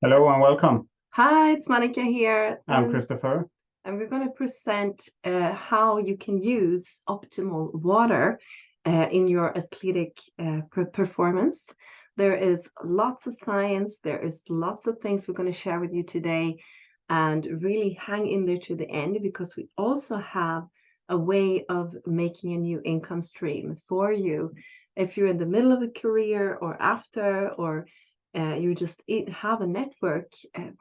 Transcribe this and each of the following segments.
Hello and welcome. Hi, it's Maneka here, I'm Kristopher. and we're going to present how you can use optimal water in your athletic performance. There is lots of science, there is lots of things we're going to share with you today, and really hang in there to the end because we also have a way of making a new income stream for you. If you're in the middle of a career or after, or you just have a network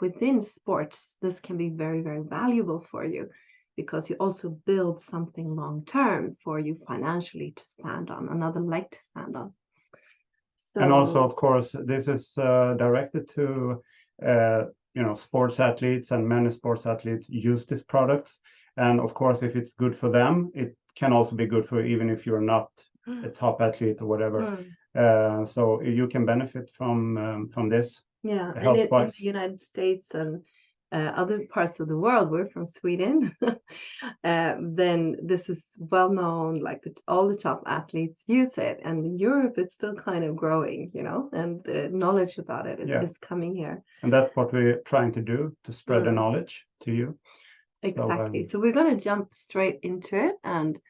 within sports, this can be very, very valuable for you because you also build something long term for you financially to stand on, another leg to stand on. And also, So, of course, this is directed to sports athletes, and many sports athletes use these products. And of course, if it's good for them, it can also be good for even if you're not a top athlete or whatever. So you can benefit from this yeah, and in the health-wise. United States and other parts of the world, we're from Sweden, then this is well known, like all the top athletes use it. And in Europe, it's still kind of growing, and the knowledge about it is coming here. And that's what we're trying to do, to spread the Mm, knowledge to you. exactly. So we're going to jump straight into it and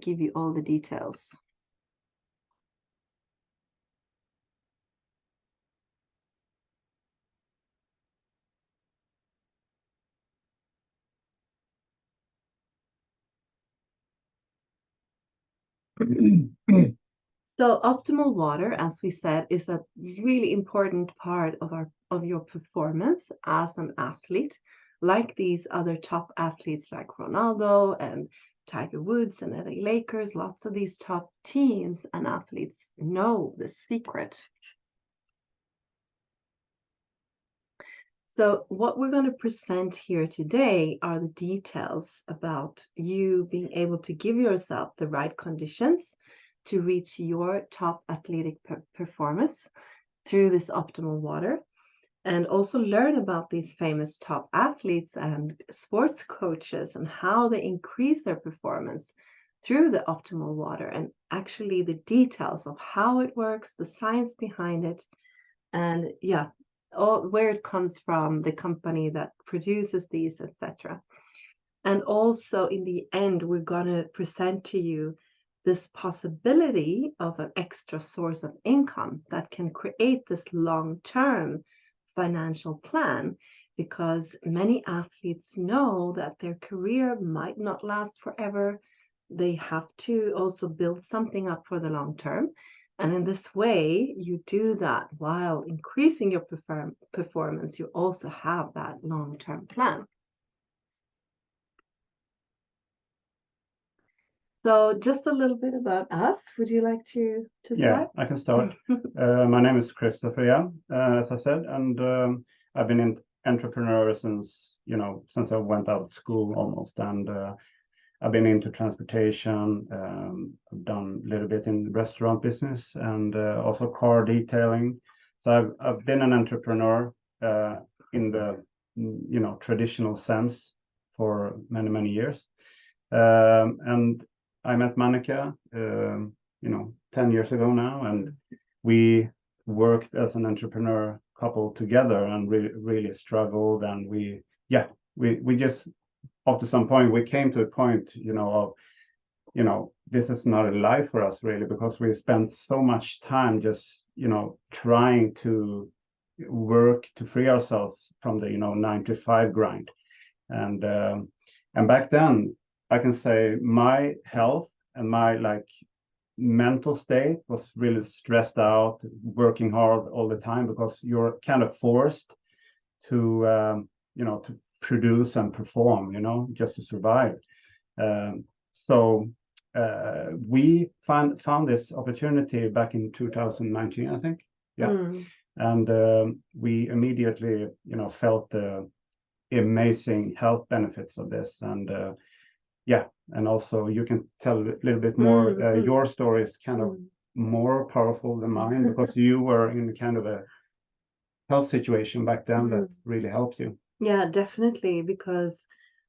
give you all the details. So optimal water, as we said, is a really important part of your performance as an athlete, like these other top athletes like Ronaldo and Tiger Woods and LA Lakers. Lots of these top teams and athletes know the secret. So what we're going to present here today are the details about you being able to give yourself the right conditions to reach your top athletic performance through this optimal water, and also learn about these famous top athletes and sports coaches and how they increase their performance through the optimal water, and actually the details of how it works, the science behind it, and all where it comes from, the company that produces these, etc. And also in the end, we're going to present to you this possibility of an extra source of income that can create this long-term financial plan, because many athletes know that their career might not last forever. They have to also build something up for the long term. And in this way, you do that while increasing your performance. You also have that long-term plan. So just a little bit about us. Would you like to Yeah, start? I can start. My name is Kristopher, as I said, and I've been an entrepreneur since I went out of school almost, and I've been into transportation. I've done a little bit in restaurant business and also car detailing. So I've been an entrepreneur in the traditional sense for many years, and I met Maneka 10 years ago now, and we worked as an entrepreneur couple together and really struggled, and we just, after some point, we came to a point of this is not a life for us really, because we spent so much time just trying to work to free ourselves from the 9 to 5 grind. And back then, I can say my health and my mental state was really stressed out, working hard all the time, because you're kind of forced to produce and perform, just to survive. So we found this opportunity back in 2019, I think. Yeah. And we immediately, felt the amazing health benefits of this. And and also you can tell a little bit more. Your story is kind of more powerful than mine, because you were in kind of a health situation back then that really helped you. Yeah, definitely, because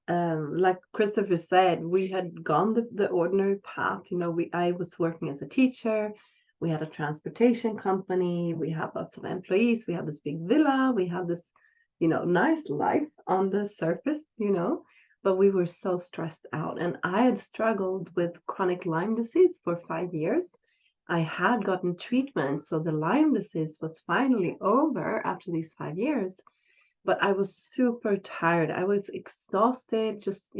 like Kristopher said, we had gone the ordinary path. I was working as a teacher. We had a transportation company. We had lots of employees. We had this big villa. We had this, nice life on the surface, but we were so stressed out. And I had struggled with chronic Lyme disease for 5 years. I had gotten treatment, so the Lyme disease was finally over after these 5 years. But I was super tired. I was exhausted. Just,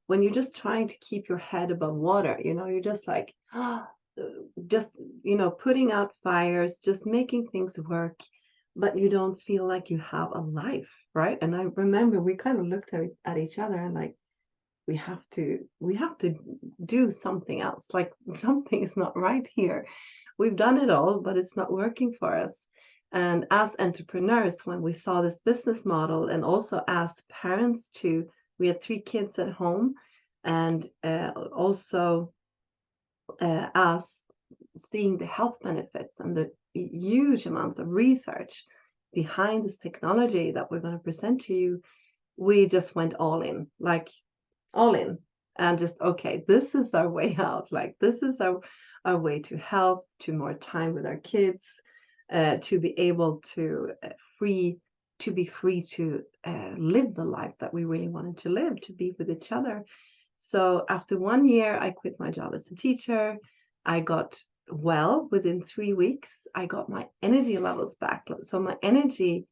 when you're just trying to keep your head above water, you're just like, just, putting out fires, just making things work, but you don't feel like you have a life, right? And I remember we kind of looked at each other and like, we have to do something else. Like something is not right here. We've done it all, but it's not working for us. And as entrepreneurs, when we saw this business model, and also as parents too, we had 3 kids at home, and also as seeing the health benefits and the huge amounts of research behind this technology that we're going to present to you, we just went all in, and just, okay, this is our way out. Like this is our way to help, to more time with our kids, to be able to be free to live the life that we really wanted to live, to be with each other. So after 1 year, I quit my job as a teacher. I got well within 3 weeks. I got my energy levels back. So my energy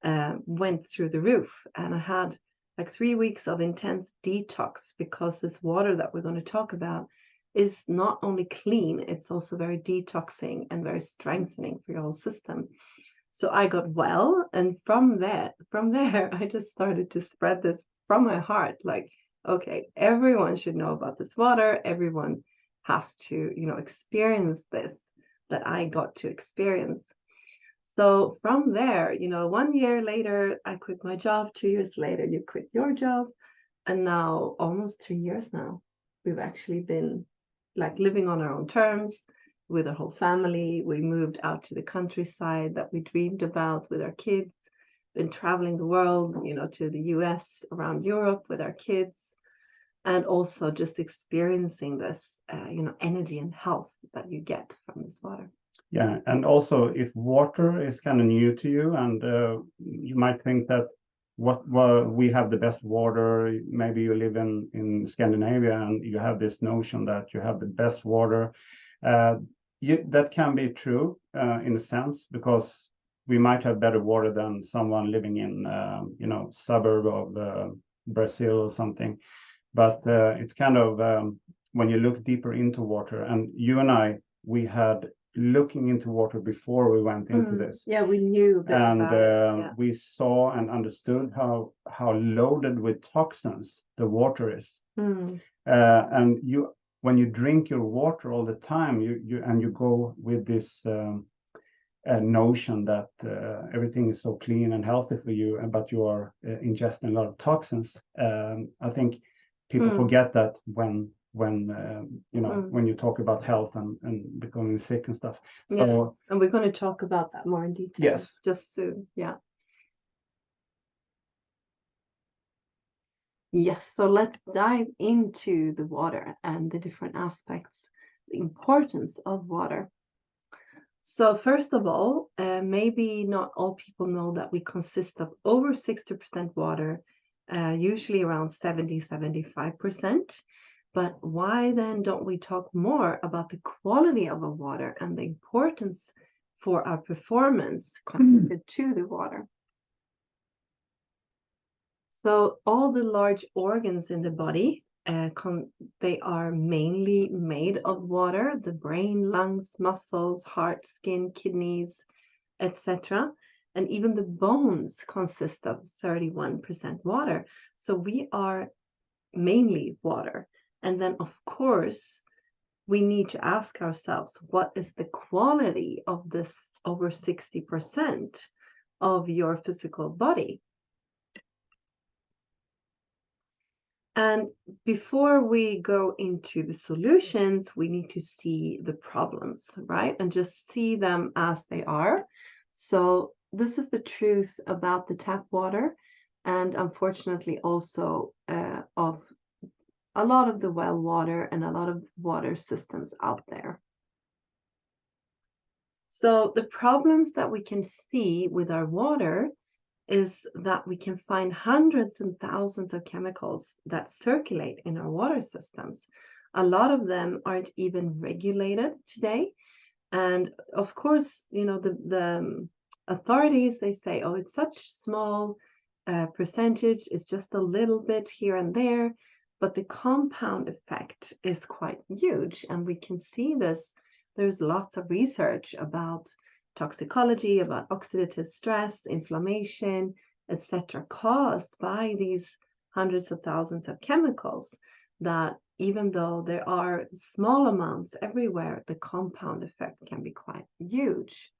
went through the roof, and I had like 3 weeks of intense detox, because this water that we're going to talk about is not only clean, it's also very detoxing and very strengthening for your whole system. So I got well, and from there, I just started to spread this from my heart. Like, okay, everyone should know about this water. Everyone has to, experience this that I got to experience. So from there, 1 year later, I quit my job. 2 years later, you quit your job. And now almost 3 years now, we've actually been like living on our own terms with our whole family. We moved out to the countryside that we dreamed about with our kids, been traveling the world, to the US, around Europe with our kids, and also just experiencing this, energy and health that you get from this water. Yeah, and also if water is kind of new to you, and you might think that we have the best water. Maybe you live in Scandinavia and you have this notion that you have the best water. That can be true in a sense, because we might have better water than someone living in suburb of Brazil or something. But it's kind of when you look deeper into water, and you and I, we had looking into water before we went into this. Yeah, we knew a bit about it. Yeah. We saw and understood how loaded with toxins the water is. And when you drink your water all the time, you go with this notion that everything is so clean and healthy for you, but you are ingesting a lot of toxins. I think people forget that when you talk about health and becoming sick and stuff. So, yeah, and we're going to talk about that more in detail. Yes, just soon. Yeah. Yes, so let's dive into the water and the different aspects, the importance of water. So first of all, maybe not all people know that we consist of over 60% water, usually around 70-75%. But why then don't we talk more about the quality of a water and the importance for our performance connected to the water? So all the large organs in the body, they are mainly made of water: the brain, lungs, muscles, heart, skin, kidneys, etc. And even the bones consist of 31% water. So we are mainly water. And then, of course, we need to ask ourselves, what is the quality of this over 60% of your physical body? And before we go into the solutions, we need to see the problems, right? And just see them as they are. So this is the truth about the tap water, and unfortunately also of a lot of the well water and a lot of water systems out there. So the problems that we can see with our water is that we can find hundreds and thousands of chemicals that circulate in our water systems. A lot of them aren't even regulated today. And of course, the authorities, they say, oh, it's such small percentage, it's just a little bit here and there, but the compound effect is quite huge. And we can see this. There's lots of research about toxicology, about oxidative stress, inflammation, etc., caused by these hundreds of thousands of chemicals, that even though there are small amounts everywhere, the compound effect can be quite huge.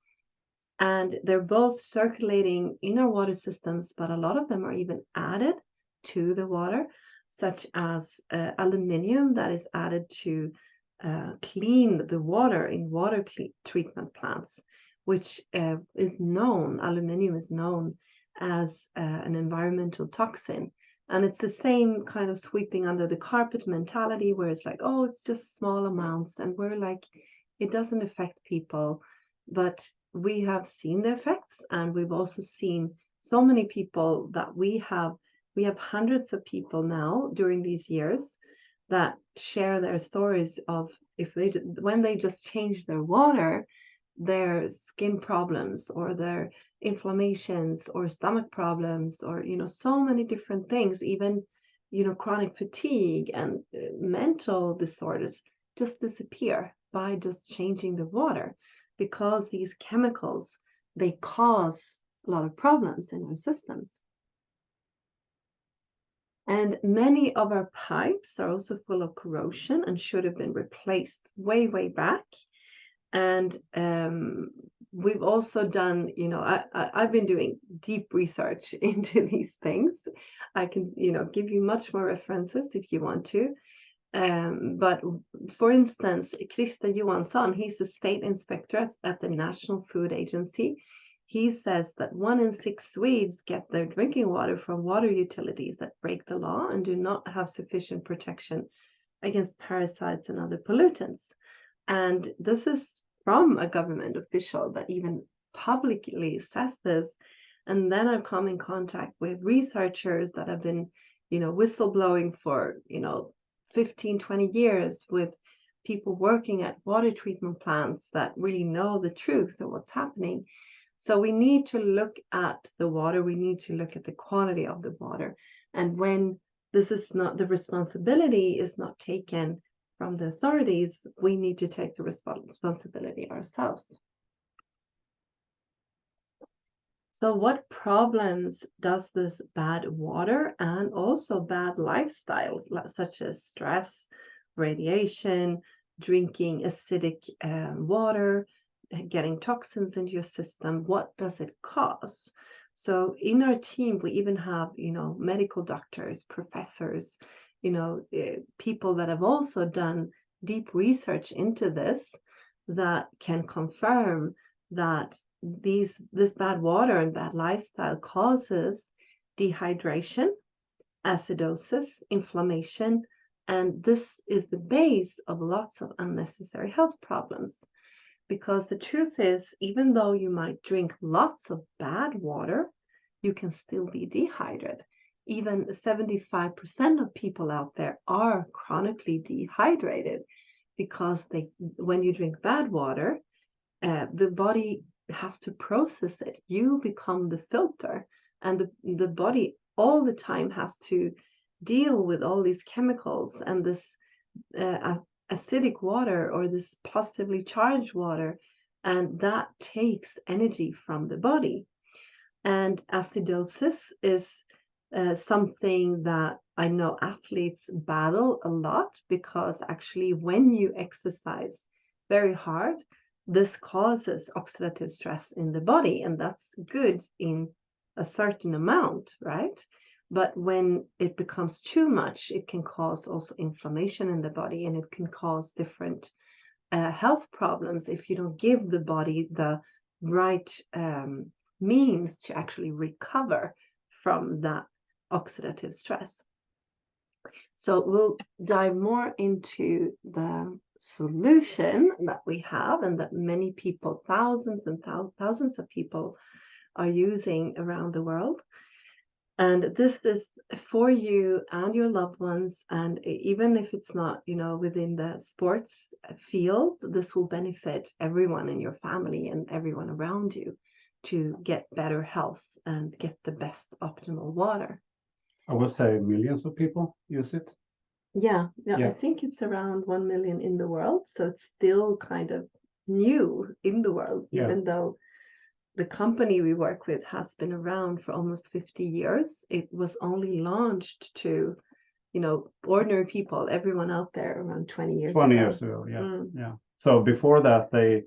And they're both circulating in our water systems, but a lot of them are even added to the water, such as aluminium that is added to clean the water in water treatment plants, which is known, aluminium is known as an environmental toxin. And it's the same kind of sweeping under the carpet mentality, where it's like, oh, it's just small amounts. And we're like, it doesn't affect people. But we have seen the effects, and we've also seen so many people that we have hundreds of people now during these years that share their stories of when they just change their water, their skin problems or their inflammations or stomach problems, or so many different things, even chronic fatigue and mental disorders just disappear by just changing the water, because these chemicals, they cause a lot of problems in our systems. And many of our pipes are also full of corrosion and should have been replaced way, way back. And we've also done, I've been doing deep research into these things. I can, give you much more references if you want to. But for instance, Kristopher Johansson, he's a state inspector at the National Food Agency. He says that 1 in 6 Swedes get their drinking water from water utilities that break the law and do not have sufficient protection against parasites and other pollutants. And this is from a government official that even publicly says this. And then I've come in contact with researchers that have been, whistleblowing for, 15, 20 years, with people working at water treatment plants that really know the truth of what's happening. So we need to look at the water, we need to look at the quality of the water. And when this is not, the responsibility is not taken from the authorities, we need to take the responsibility ourselves. So what problems does this bad water and also bad lifestyle, such as stress, radiation, drinking acidic water, getting toxins into your system, what does it cause? So in our team, we even have, medical doctors, professors, people that have also done deep research into this, that can confirm that this bad water and bad lifestyle causes dehydration, acidosis, inflammation, and this is the base of lots of unnecessary health problems. Because the truth is, even though you might drink lots of bad water, you can still be dehydrated. Even 75% of people out there are chronically dehydrated, because when you drink bad water, the body has to process it. You become the filter, and the body all the time has to deal with all these chemicals and this acidic water or this positively charged water, and that takes energy from the body. And acidosis is something that I know athletes battle a lot, because actually when you exercise very hard, this causes oxidative stress in the body, and that's good in a certain amount, right? But when it becomes too much, it can cause also inflammation in the body, and it can cause different health problems if you don't give the body the right means to actually recover from that oxidative stress. So we'll dive more into the solution that we have and that many people, thousands and thousands of people are using around the world. And this is for you and your loved ones. And even if it's not, within the sports field, this will benefit everyone in your family and everyone around you to get better health and get the best optimal water. I would say millions of people use it. Yeah. I think it's around 1 million in the world. So it's still kind of new in the world, even though the company we work with has been around for almost 50 years. It was only launched to, ordinary people, everyone out there around 20 years 20 ago. years ago, yeah. So before that, they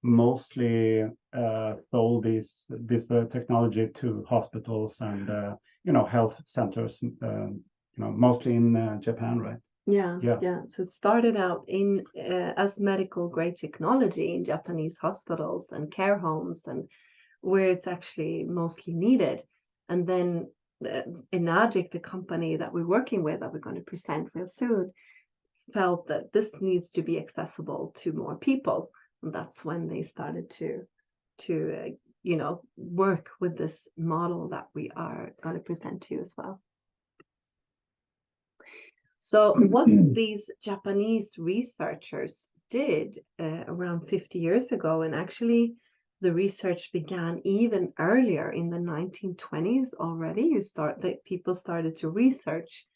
mostly sold this technology to hospitals and health centers, mostly in Japan, right? Yeah. So it started out in as medical grade technology in Japanese hospitals and care homes and where it's actually mostly needed. And then Enagic, the company that we're working with, that we're going to present real soon, felt that this needs to be accessible to more people. And that's when they started to work with this model that we are going to present to you as well. So what these Japanese researchers did around 50 years ago, and actually the research began even earlier in the 1920s already, people started to research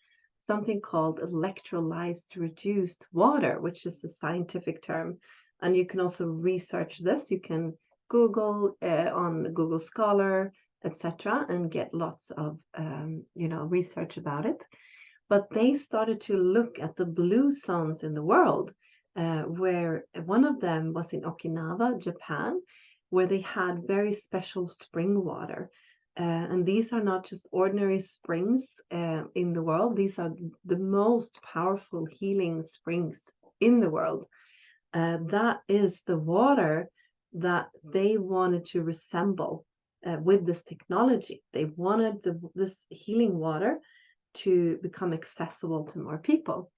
something called electrolyzed reduced water, which is the scientific term. And you can also research this. You can Google on Google Scholar, etc., and get lots of research about it. But they started to look at the blue zones in the world, where one of them was in Okinawa, Japan, where they had very special spring water. And these are not just ordinary springs in the world. These are the most powerful healing springs in the world. That is the water that they wanted to resemble with this technology. They wanted this healing water to become accessible to more people,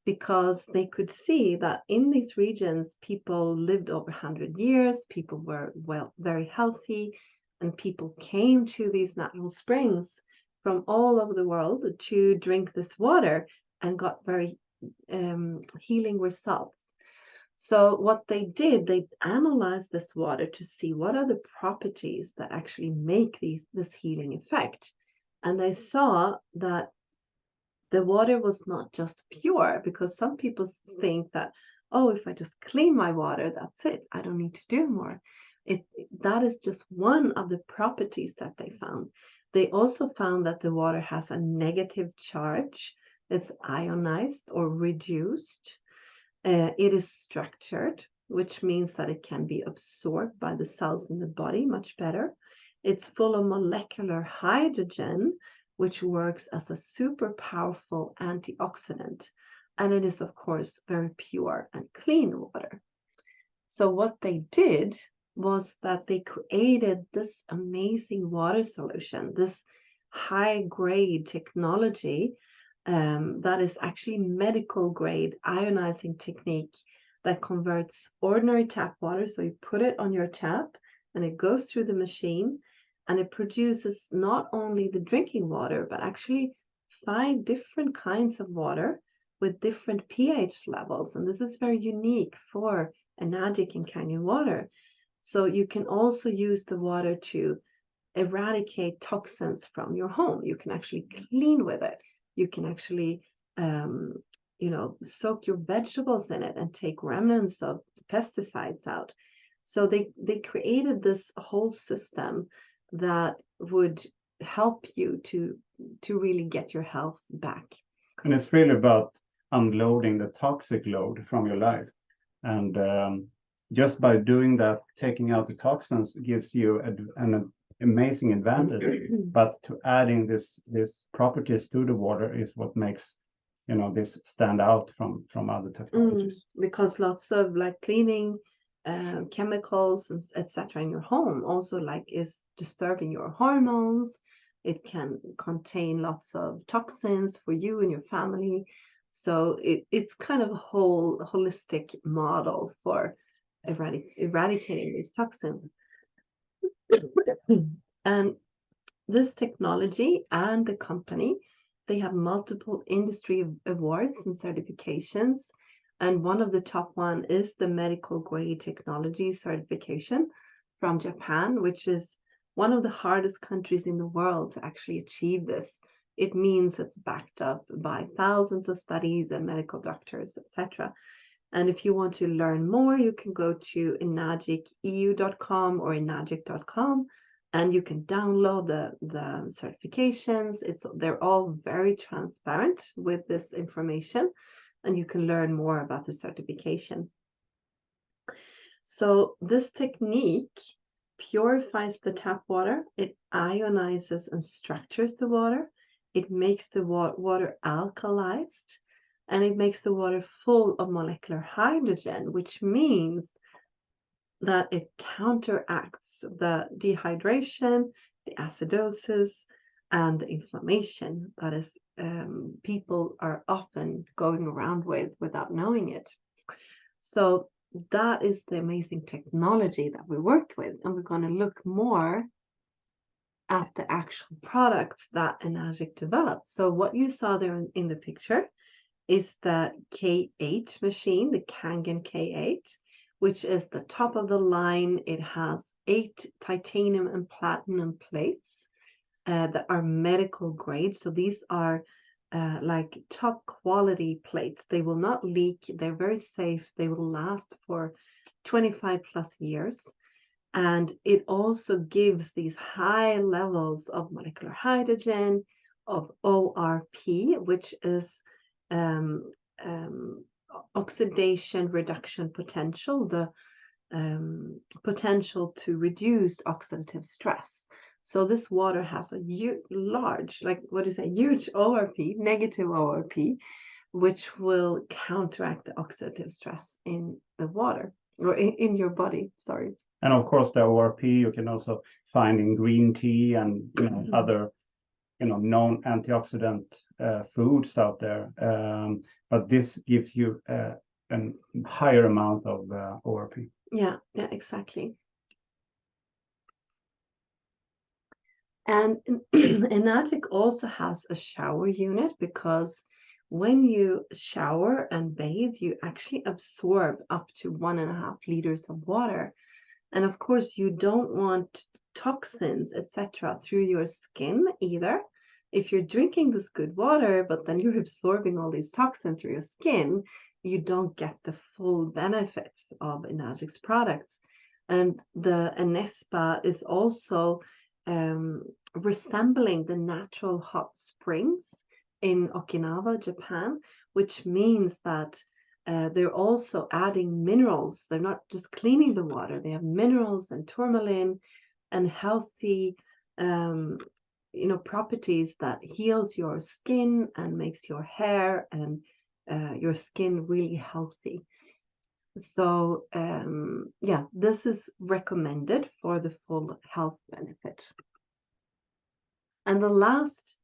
because they could see that in these regions, people lived over 100 years, people were very healthy, and people came to these natural springs from all over the world to drink this water and got very healing results. So what they did, they analyzed this water to see what are the properties that actually make this healing effect. And they saw that the water was not just pure, because some people think that, oh, if I just clean my water, that's it, I don't need to do more. That is just one of the properties that they found. They also found that the water has a negative charge. It's ionized or reduced. It is structured, which means that it can be absorbed by the cells in the body much better. It's full of molecular hydrogen, which works as a super powerful antioxidant. And it is, of course, very pure and clean water. So what they did was that they created this amazing water solution, this high-grade technology that is actually medical grade ionizing technique that converts ordinary tap water. So you put it on your tap and it goes through the machine, and it produces not only the drinking water, but actually 5 different kinds of water with different pH levels. And this is very unique for Enagic and Canyon water. So you can also use the water to eradicate toxins from your home. You can actually clean with it. You can actually, soak your vegetables in it and take remnants of pesticides out. So they created this whole system that would help you to really get your health back. And it's really about unloading the toxic load from your life. And just by doing that, taking out the toxins gives you an amazing advantage. But to adding this properties to the water is what makes this stand out from other technologies. Because lots of like cleaning chemicals and etc. in your home also like is disturbing your hormones, It can contain lots of toxins for you and your family. So it's kind of a whole holistic model for eradicating these toxins. And this technology and the company, they have multiple industry awards and certifications. And one of the top one is the medical grade technology certification from Japan, which is one of the hardest countries in the world to actually achieve this. It means it's backed up by thousands of studies and medical doctors, etc. And if you want to learn more, you can go to enagiceu.com or enagic.com, and you can download the certifications. They're all very transparent with this information, and you can learn more about the certification. So this technique purifies the tap water, it ionizes and structures the water, it makes the water alkalized, and it makes the water full of molecular hydrogen, which means that it counteracts the dehydration, the acidosis, and the inflammation that is people are often going around with without knowing it. So that is the amazing technology that we work with, and we're going to look more at the actual products that Enagic developed. So what you saw there in the picture is the K8 machine, the Kangen K8, which is the top of the line. It has 8 titanium and platinum plates that are medical grade. So these are like top quality plates. They will not leak. They're very safe. They will last for 25 plus years. And it also gives these high levels of molecular hydrogen, of ORP, which is oxidation reduction potential, the potential to reduce oxidative stress. So this water has a large, huge ORP, negative ORP, which will counteract the oxidative stress in the water or in your body. Sorry. And of course, the ORP you can also find in green tea and other known antioxidant foods out there. But this gives you a higher amount of ORP. Yeah, exactly. And Enagic also has a shower unit, because when you shower and bathe, you actually absorb up to 1.5 liters of water. And of course, you don't want toxins, etc., through your skin either. If you're drinking this good water, but then you're absorbing all these toxins through your skin, you don't get the full benefits of Enagic's products. And the Enespa is also resembling the natural hot springs in Okinawa, Japan, which means that they're also adding minerals. They're not just cleaning the water. They have minerals and tourmaline and healthy properties that heals your skin and makes your hair and your skin really healthy. So this is recommended for the full health benefit. And the last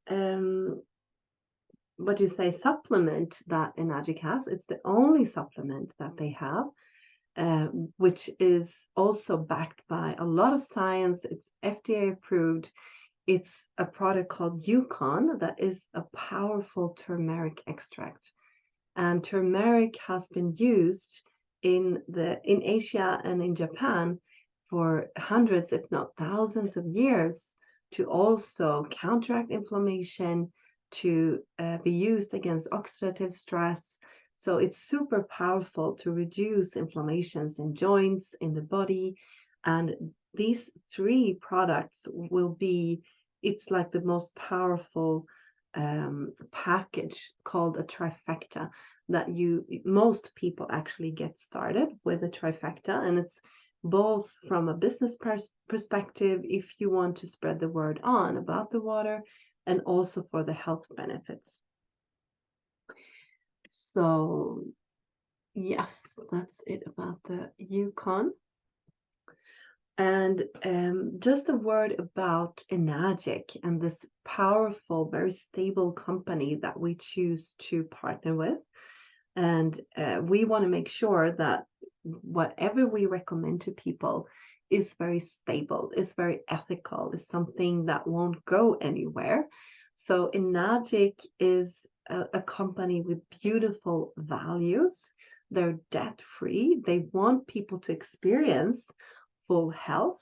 supplement that Enagic has, it's the only supplement that they have, which is also backed by a lot of science. It's FDA approved. It's a product called Yukon that is a powerful turmeric extract. And turmeric has been used in Asia and in Japan for hundreds, if not thousands of years, to also counteract inflammation, to be used against oxidative stress. So it's super powerful to reduce inflammations in joints, in the body. And these 3 products it's like the most powerful package called a trifecta that most people actually get started with a trifecta. And it's both from a business perspective, if you want to spread the word on about the water, and also for the health benefits. So yes, that's it about the Yukon. And just a word about Enagic and this powerful, very stable company that we choose to partner with. And we want to make sure that whatever we recommend to people is very stable, is very ethical, is something that won't go anywhere. So Enagic is a company with beautiful values. They're debt free. They want people to experience full health.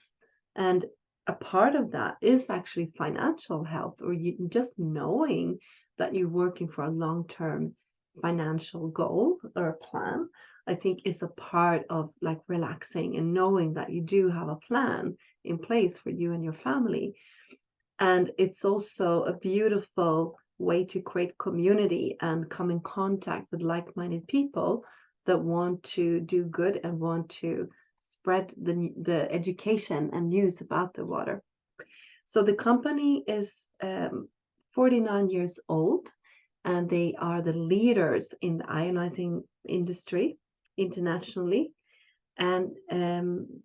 And a part of that is actually financial health, or you just knowing that you're working for a long-term financial goal or a plan, I think is a part of like relaxing and knowing that you do have a plan in place for you and your family. And it's also a beautiful way to create community and come in contact with like-minded people that want to do good and want to spread the education and news about the water. So the company is 49 years old, and they are the leaders in the ionizing industry internationally. And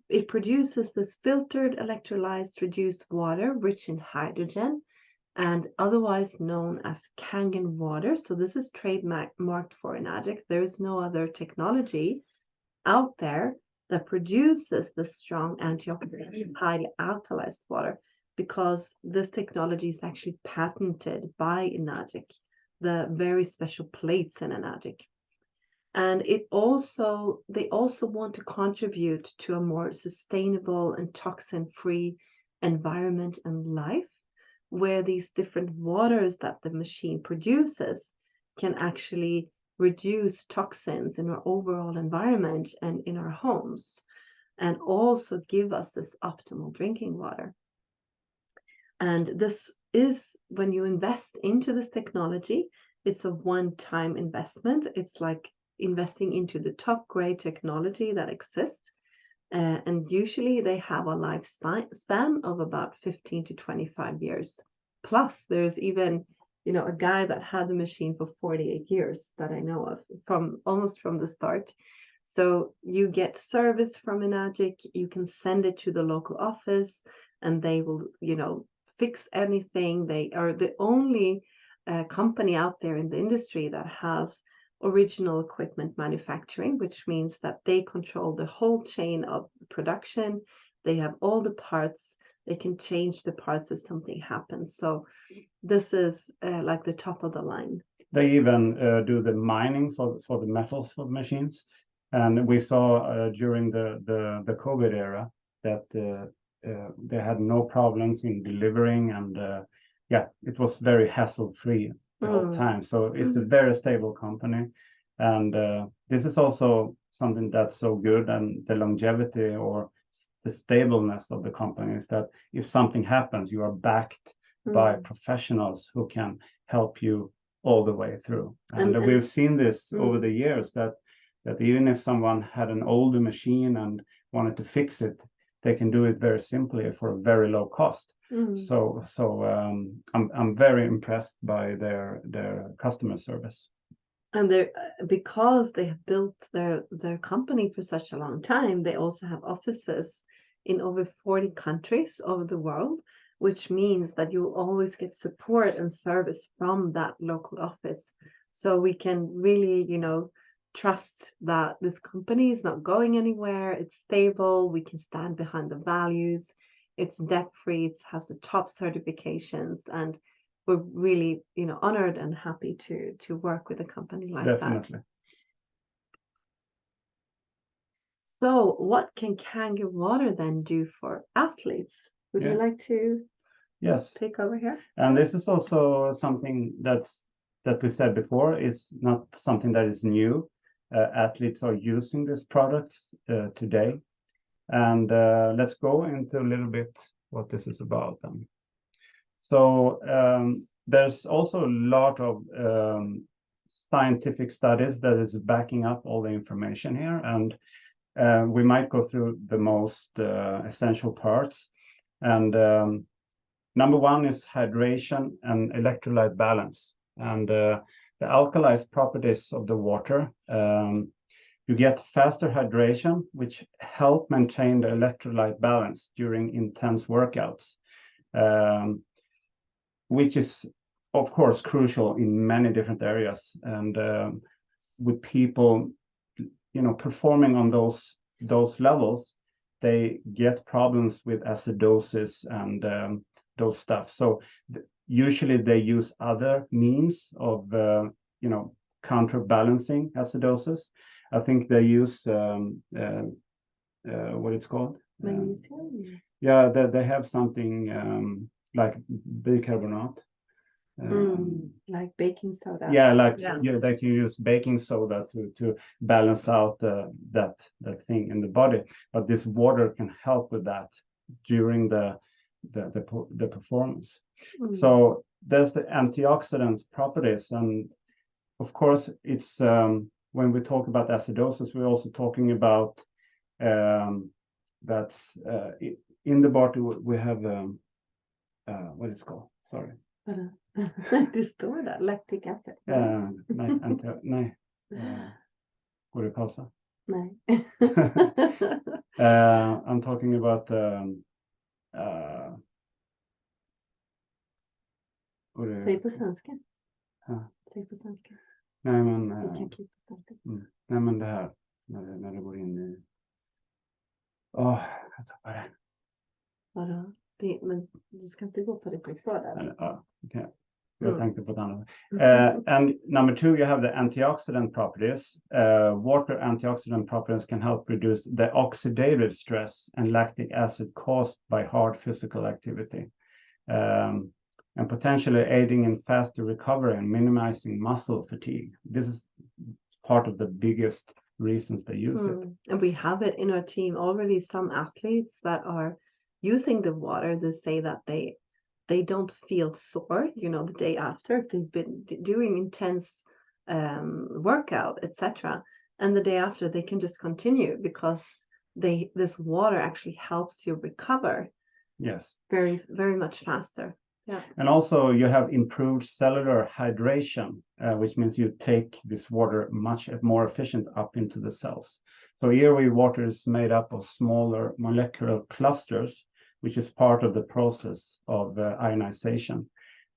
it produces this filtered electrolyzed reduced water rich in hydrogen and otherwise known as Kangen water. So this is trademarked for Enagic. There is no other technology out there that produces the strong antioxidant, highly alkalized water, because this technology is actually patented by Enagic, the very special plates in Enagic. And they also want to contribute to a more sustainable and toxin-free environment and life, where these different waters that the machine produces can actually reduce toxins in our overall environment and in our homes, and also give us this optimal drinking water. And this is, when you invest into this technology, it's a one-time investment. It's like investing into the top grade technology that exists. And usually they have a lifespan of about 15 to 25 years. Plus, there's even, a guy that had the machine for 48 years that I know of, almost from the start. So you get service from Enagic, you can send it to the local office, and they will, fix anything. They are the only company out there in the industry that has original equipment manufacturing, which means that they control the whole chain of production. They have all the parts. They can change the parts if something happens. So this is like the top of the line. They even do the mining for the metals for the machines. And we saw during the COVID era that they had no problems in delivering, and it was very hassle-free the whole time. So it's a very stable company, and this is also something that's so good, and the longevity or the stableness of the company is that if something happens, you are backed by professionals who can help you all the way through. And we've seen this over the years, that even if someone had an older machine and wanted to fix it, they can do it very simply for a very low cost. So I'm very impressed by their customer service. And because they have built their company for such a long time, they also have offices in over 40 countries over the world, which means that you'll always get support and service from that local office. So we can really, trust that this company is not going anywhere. It's stable. We can stand behind the values. It's debt-free. It has the top certifications, and we're really, honored and happy to work with a company like Definitely. that. So what can Kangen water then do for athletes? Would you like to take over here? And this is also something that we said before is not something that is new. Athletes are using this product today. And let's go into a little bit what this is about then. So there's also a lot of scientific studies that is backing up all the information here. And we might go through the most essential parts. And number one is hydration and electrolyte balance. And the alkalized properties of the water You get faster hydration, which help maintain the electrolyte balance during intense workouts, which is, of course, crucial in many different areas. And with people, performing on those levels, they get problems with acidosis and those stuff. So usually they use other means of, counterbalancing acidosis. I think they use what it's called. Magnesium. Yeah, they have something like bicarbonate. Like baking soda. Yeah, they can use baking soda to balance out that thing in the body. But this water can help with that during the performance. So there's the antioxidant properties, and of course it's when we talk about acidosis, we're also talking about that's in the body we have what it's called. Sorry. Det står där, lactic acid. Nej. Går det att pausa? Nej. I'm talking about Säg på svenska. Ja. Säg på svenska. Nej men nej men det här när det går in i jag tappar det. Vadå? Men du ska inte gå på det som står där. Ja, okej. Jag tänkte på ett annat. And number 2, you have the antioxidant properties. Water antioxidant properties can help reduce the oxidative stress and lactic acid caused by hard physical activity, and potentially aiding in faster recovery and minimizing muscle fatigue. This is part of the biggest reasons they use it. And we have it in our team already. Some athletes that are using the water, they say that they don't feel sore, the day after if they've been doing intense workout, etc. And the day after they can just continue because this water actually helps you recover. Yes. Very, very much faster. Yeah. And also you have improved cellular hydration, which means you take this water much more efficient up into the cells. So airway water is made up of smaller molecular clusters, which is part of the process of ionization.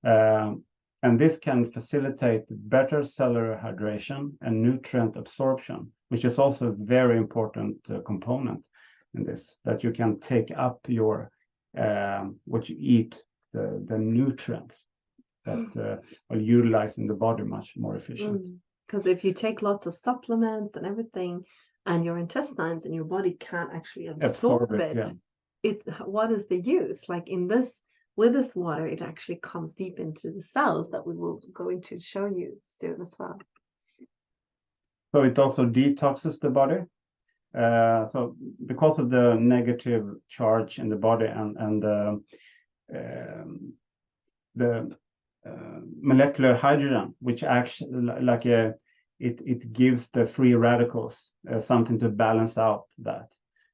And this can facilitate better cellular hydration and nutrient absorption, which is also a very important component in this, that you can take up your what you eat, the nutrients that are utilized in the body much more efficient. Because if you take lots of supplements and everything, and your intestines and your body can't actually absorb it, yeah. What is the use? Like with this water, it actually comes deep into the cells that we will go into show you soon as well. So it also detoxes the body. So because of the negative charge in the body and the molecular hydrogen, which actually it gives the free radicals something to balance out that,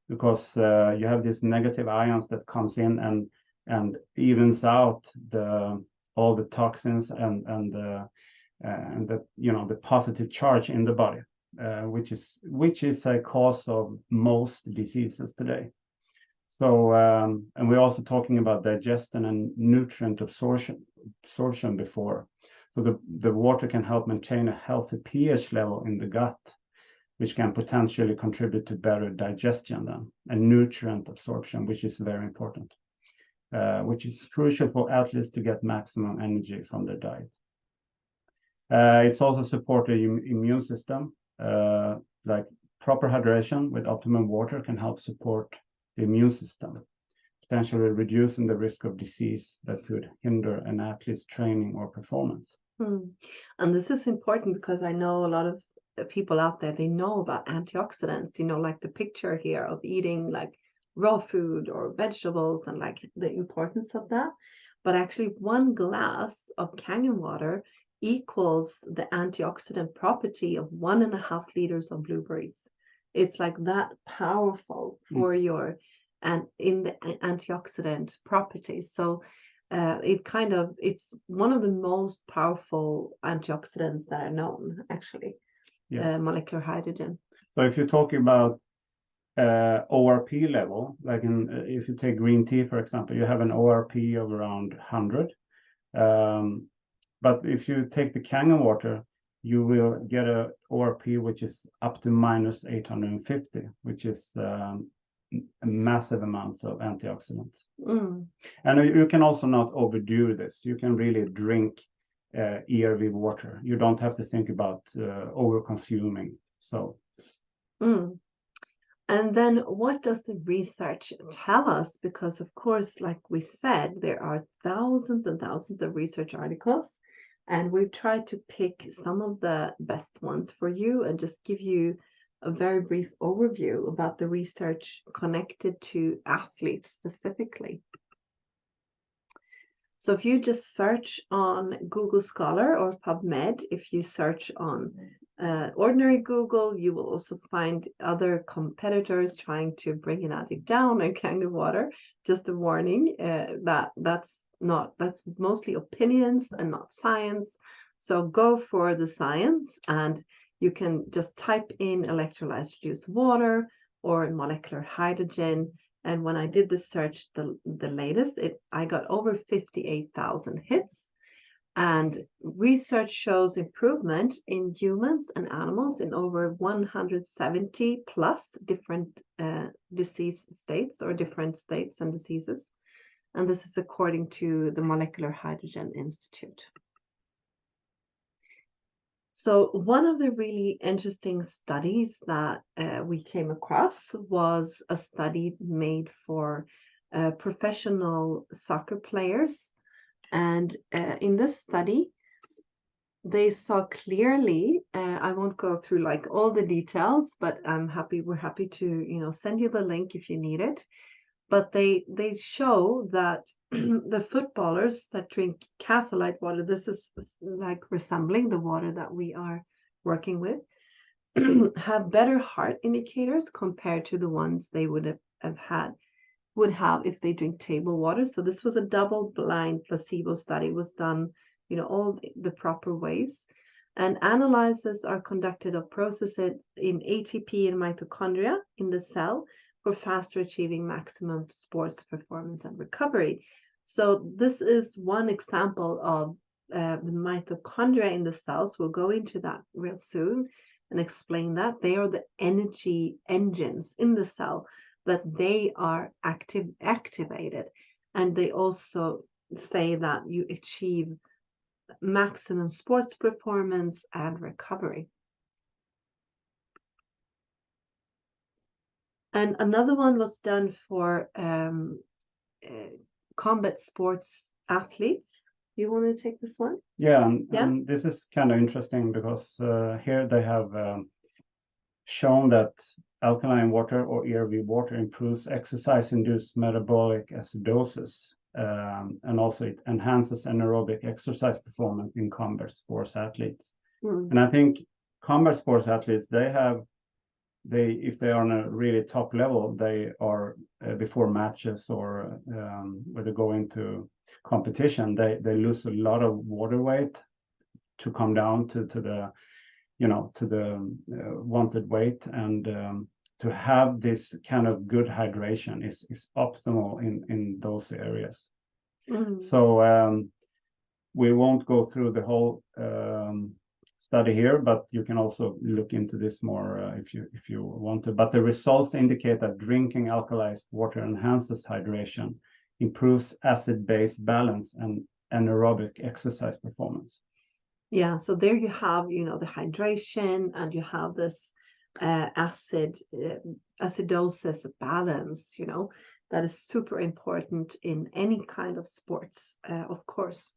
because you have these negative ions that comes in and evens out all the toxins and the the positive charge in the body, which is a cause of most diseases today. So and we're also talking about digestion and nutrient absorption before. So the water can help maintain a healthy pH level in the gut, which can potentially contribute to better digestion then, and nutrient absorption, which is very important, which is crucial for athletes to get maximum energy from their diet. It's also support the immune system, like proper hydration with optimum water can help support the immune system, potentially reducing the risk of disease that could hinder an athlete's training or performance. And this is important because I know a lot of people out there, they know about antioxidants, like the picture here of eating like raw food or vegetables and like the importance of that. But actually 1 glass of canyon water equals the antioxidant property of 1.5 liters of blueberries. It's like that powerful for your and in the antioxidant properties. So it's one of the most powerful antioxidants that are known, actually. Yes. Molecular hydrogen. So if you're talking about ORP level, like if you take green tea, for example, you have an ORP of around 100. But if you take the Kangen water, you will get a ORP which is up to minus 850, which is a massive amount of antioxidants. And you can also not overdo this. You can really drink ERV water. You don't have to think about over consuming. So. And then what does the research tell us? Because of course, like we said, there are thousands and thousands of research articles, and we've tried to pick some of the best ones for you and just give you a very brief overview about the research connected to athletes specifically. So if you just search on Google Scholar or PubMed, if you search on ordinary Google, you will also find other competitors trying to bring an addict down on Kangen water. Just a warning, that's mostly opinions and not science. So go for the science, and you can just type in electrolyzed reduced water or molecular hydrogen. And when I did the search, the latest, I got over 58,000 hits. And research shows improvement in humans and animals in over 170 plus different disease states or different states and diseases. And this is according to the Molecular Hydrogen Institute. So one of the really interesting studies that we came across was a study made for professional soccer players. And in this study, they saw clearly, I won't go through like all the details, but we're happy to, send you the link if you need it. But they show that the footballers that drink catholite water, this is like resembling the water that we are working with, have better heart indicators compared to the ones they would have if they drink table water. So this was a double-blind placebo study, was done, all the proper ways. And analyses are conducted of processes in ATP and mitochondria in the cell for faster achieving maximum sports performance and recovery. So this is one example of the mitochondria in the cells. We'll go into that real soon and explain that. They are the energy engines in the cell, that they are activated. And they also say that you achieve maximum sports performance and recovery. And another one was done for combat sports athletes. You want to take this one? Yeah, and this is kind of interesting because here they have shown that alkaline water or ERV water improves exercise-induced metabolic acidosis, and also it enhances anaerobic exercise performance in combat sports athletes. And I think combat sports athletes, if they are on a really top level, they are before matches or where they go into competition, they lose a lot of water weight to come down to the wanted weight, and to have this kind of good hydration is optimal in those areas. So we won't go through the whole study here, but you can also look into this more if you want to. But the results indicate that drinking alkalized water enhances hydration, improves acid-base balance, and anaerobic exercise performance. Yeah, so there you have, the hydration, and you have this acidosis balance, that is super important in any kind of sports, of course.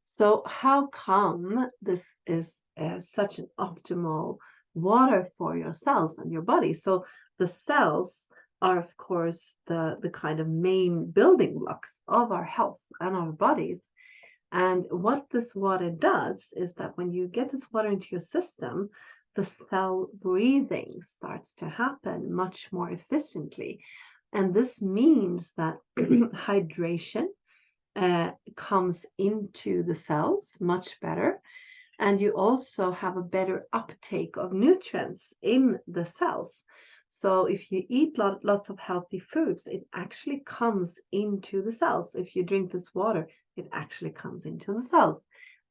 So how come this is such an optimal water for your cells and your body? So the cells are, of course, the kind of main building blocks of our health and our bodies. And what this water does is that when you get this water into your system, the cell breathing starts to happen much more efficiently. And this means that hydration comes into the cells much better. And you also have a better uptake of nutrients in the cells. So if you eat lots of healthy foods, it actually comes into the cells. If you drink this water, it actually comes into the cells.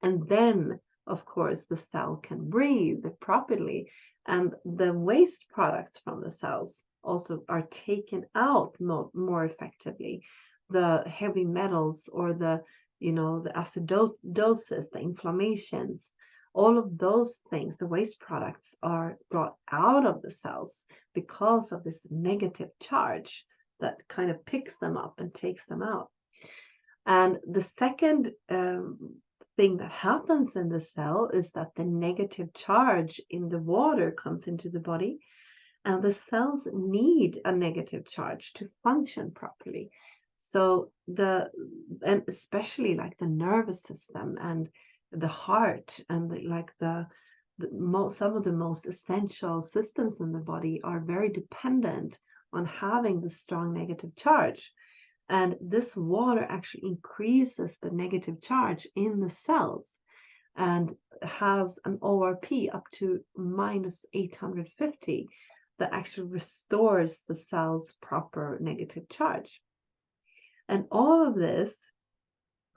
And then, of course, the cell can breathe properly. And the waste products from the cells also are taken out more effectively. The heavy metals or the acidosis, the inflammations, all of those things, the waste products are brought out of the cells because of this negative charge that kind of picks them up and takes them out. And the second thing that happens in the cell is that the negative charge in the water comes into the body, and the cells need a negative charge to function properly. So and especially like the nervous system and the heart and some of the most essential systems in the body are very dependent on having the strong negative charge. And this water actually increases the negative charge in the cells and has an ORP up to minus 850 that actually restores the cell's proper negative charge. And all of this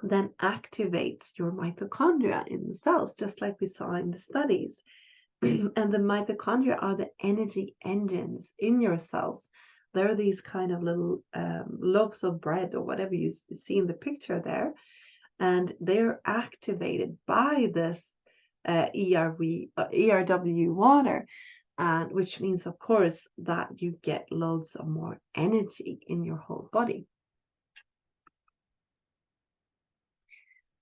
then activates your mitochondria in the cells, just like we saw in the studies. And the mitochondria are the energy engines in your cells. They're these kind of little loaves of bread or whatever you see in the picture there. And they're activated by this ERW water, and which means, of course, that you get loads of more energy in your whole body.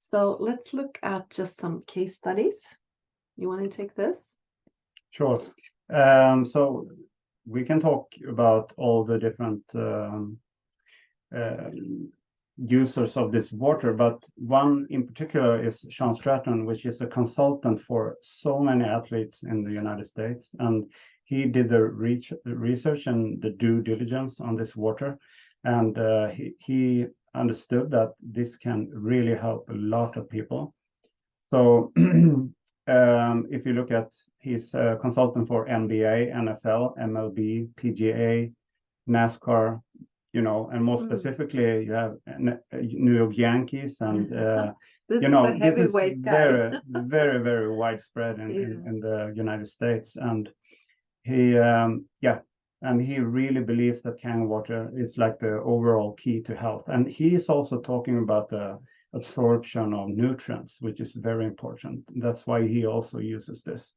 So let's look at just some case studies. You want to take this? Sure. So we can talk about all the different users of this water, but one in particular is Sean Stratton, which is a consultant for so many athletes in the United States. And he did the research and the due diligence on this water. And he understood that this can really help a lot of people. So if you look at, he's a consultant for NBA, NFL, MLB, PGA, NASCAR, and more specifically, you have New York Yankees, and this is very, very, very widespread in the United States. And he, and he really believes that canned water is like the overall key to health. And he is also talking about the absorption of nutrients, which is very important. That's why he also uses this.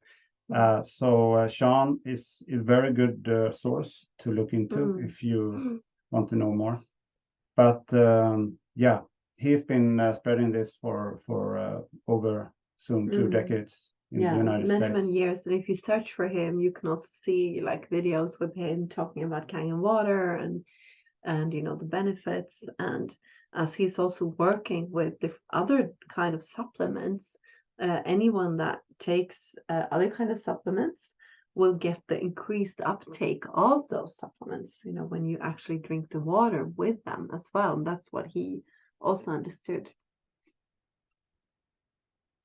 So Sean is a very good source to look into if you want to know more. But he's been spreading this for over soon 2 decades in the United States. Many years. And if you search for him, you can also see like videos with him talking about canned water and the benefits. And as he's also working with the other kind of supplements, anyone that takes other kind of supplements will get the increased uptake of those supplements, when you actually drink the water with them as well. And that's what he also understood.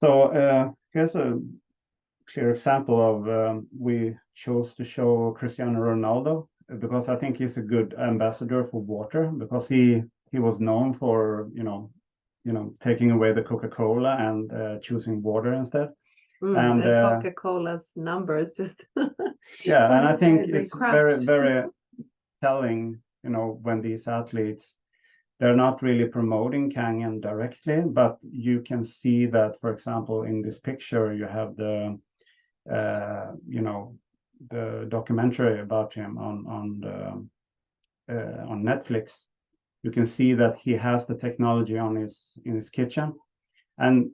So here's a clear example of we chose to show Cristiano Ronaldo because I think he's a good ambassador for water, because he was known for taking away the Coca-Cola and choosing water instead. And Coca-Cola's numbers just and I think it's very, very telling, when these athletes, they're not really promoting Kangen directly, but you can see that, for example, in this picture, you have the documentary about him on Netflix. You can see that he has the technology in his kitchen, and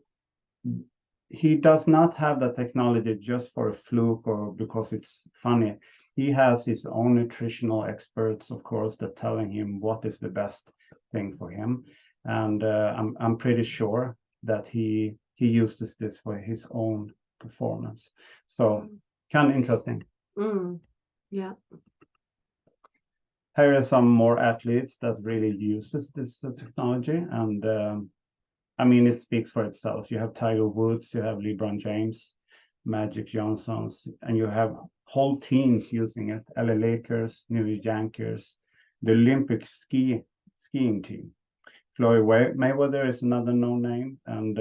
he does not have the technology just for a fluke or because it's funny. He has his own nutritional experts, of course, that telling him what is the best thing for him. And I'm pretty sure that he uses this for his own performance. So kind of interesting. Yeah. Here are some more athletes that really uses this technology, and I mean, it speaks for itself. You have Tiger Woods, you have LeBron James, Magic Johnsons, and you have whole teams using it. LA Lakers, New York Yankees, the Olympic skiing team. Floyd Mayweather is another no name, and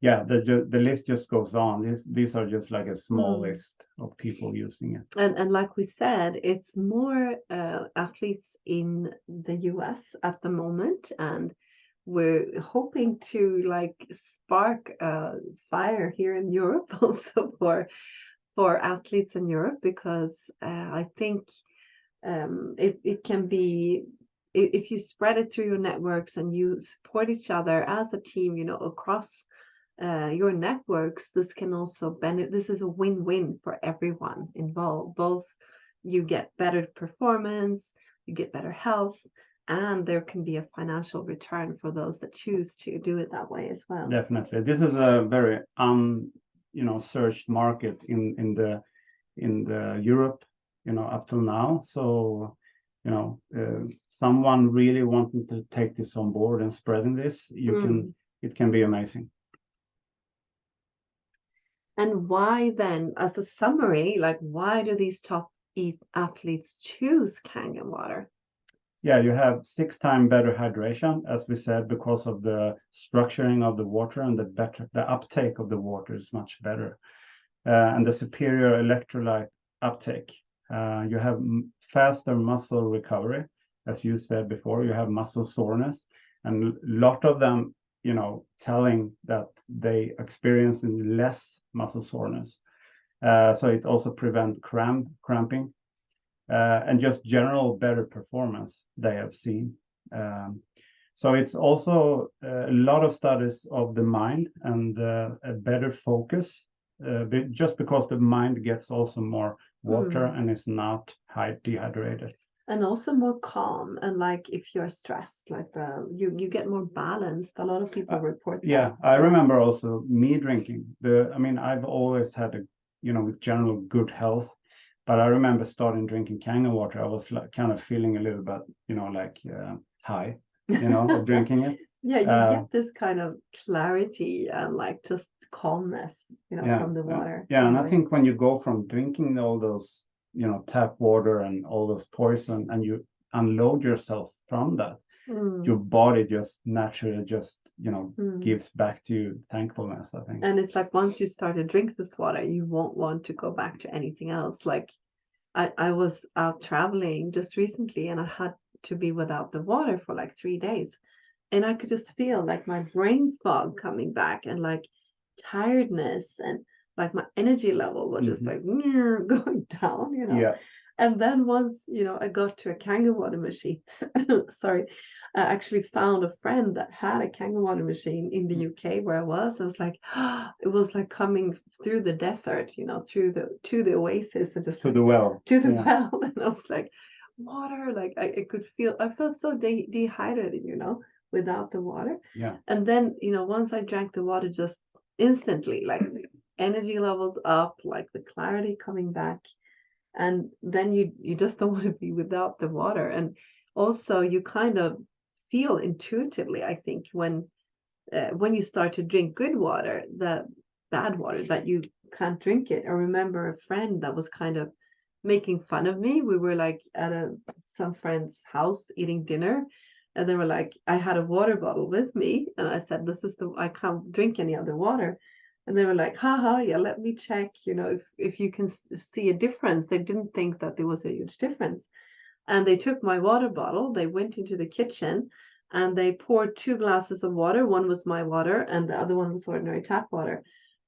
yeah, the list just goes on. These are just like a small list of people using it. And like we said, it's more athletes in the US at the moment, and we're hoping to like spark a fire here in Europe also for athletes in Europe, because I think it can be, if you spread it through your networks and you support each other as a team, you know, across your networks, this can also benefit. This is a win-win for everyone involved. Both you get better performance, you get better health, and there can be a financial return for those that choose to do it that way as well. Definitely, this is a very searched market in the Europe, up till now. So someone really wanting to take this on board and spreading this, it can be amazing. And why then, as a summary, like why do these top athletes choose Kangen water? Yeah, you have 6 times better hydration, as we said, because of the structuring of the water, and the uptake of the water is much better, and the superior electrolyte uptake. You have faster muscle recovery, as you said before. You have muscle soreness, and a lot of them, telling that they experience less muscle soreness. So it also prevents cramping, and just general better performance they have seen. So it's also a lot of studies of the mind and a better focus, just because the mind gets also more water and is not dehydrated. And also more calm, and like if you're stressed, like you get more balanced. A lot of people report that. Yeah, I remember also me drinking. I mean, I've always had a general good health, but I remember starting drinking Kangen water. I was like kind of feeling a little bit, like high, of drinking it. Yeah, you get this kind of clarity and like just calmness, from the water. Yeah, and I think when you go from drinking all those, tap water and all those poison, and you unload yourself from that, your body just naturally gives back to you thankfulness, I think. And it's like once you start to drink this water, you won't want to go back to anything else. Like I was out traveling just recently, and I had to be without the water for like 3 days. And I could just feel like my brain fog coming back, and like tiredness, and like my energy level was just like going down, Yeah. And then once, I got to a Kangen water machine, sorry, I actually found a friend that had a Kangen water machine in the UK where I was. I was like, it was like coming through the desert, to the oasis, and just to the well. to the well. And I was like, water, like I could feel, I felt so dehydrated, without the water. Yeah. And then, once I drank the water, just instantly, like energy levels up, like the clarity coming back. And then you just don't want to be without the water. And also you kind of feel intuitively, I think, when you start to drink good water, the bad water, that you can't drink it. I remember a friend that was kind of making fun of me. We were like at some friend's house eating dinner, and they were like, I had a water bottle with me, and I said, I can't drink any other water. And they were like, haha, yeah, let me check, if you can see a difference. They didn't think that there was a huge difference. And they took my water bottle, they went into the kitchen, and they poured 2 glasses of water. One was my water, and the other one was ordinary tap water.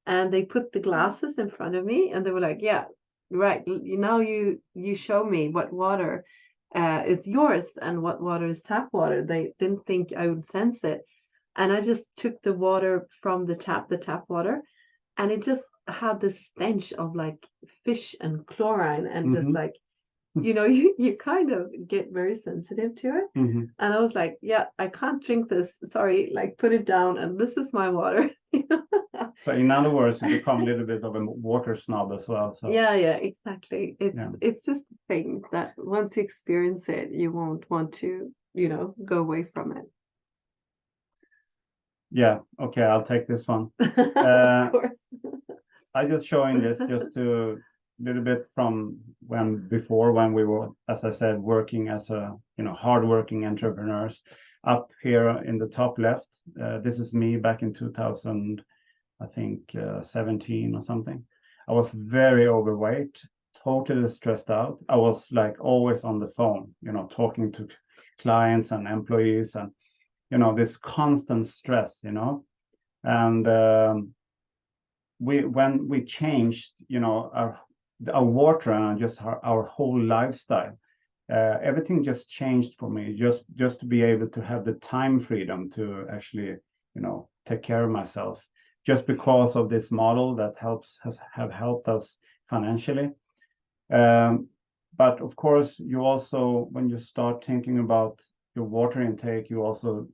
And they put the glasses in front of me, and they were like, yeah, right, now you show me what water is yours and what water is tap water. They didn't think I would sense it. And I just took the water from the tap water, and it just had this stench of like fish and chlorine, and just like, you kind of get very sensitive to it. And I was like, yeah, I can't drink this. Sorry, like put it down, and this is my water. So in other words, you become a little bit of a water snob as well. So yeah, exactly. It's just a thing that once you experience it, you won't want to, go away from it. Yeah, okay, I'll take this one. Of course. I just showing this just to little bit from when we were, as I said, working as a hardworking entrepreneurs. Up here in the top left, this is me back in 2000, I think 17 or something. I was very overweight, totally stressed out. I was like always on the phone, talking to clients and employees, and this constant stress, and when we changed, our water and just our whole lifestyle, everything just changed for me. Just to be able to have the time freedom to actually, take care of myself, just because of this model that have helped us financially. But of course, you also, when you start thinking about your water intake, you also,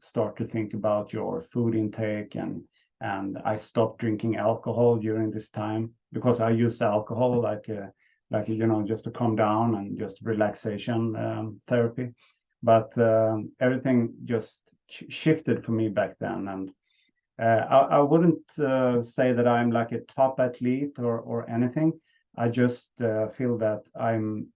start to think about your food intake. And I stopped drinking alcohol during this time because I used alcohol like just to calm down and just relaxation therapy. But everything just shifted for me back then. And I wouldn't say that I'm like a top athlete or anything. I just feel that I'm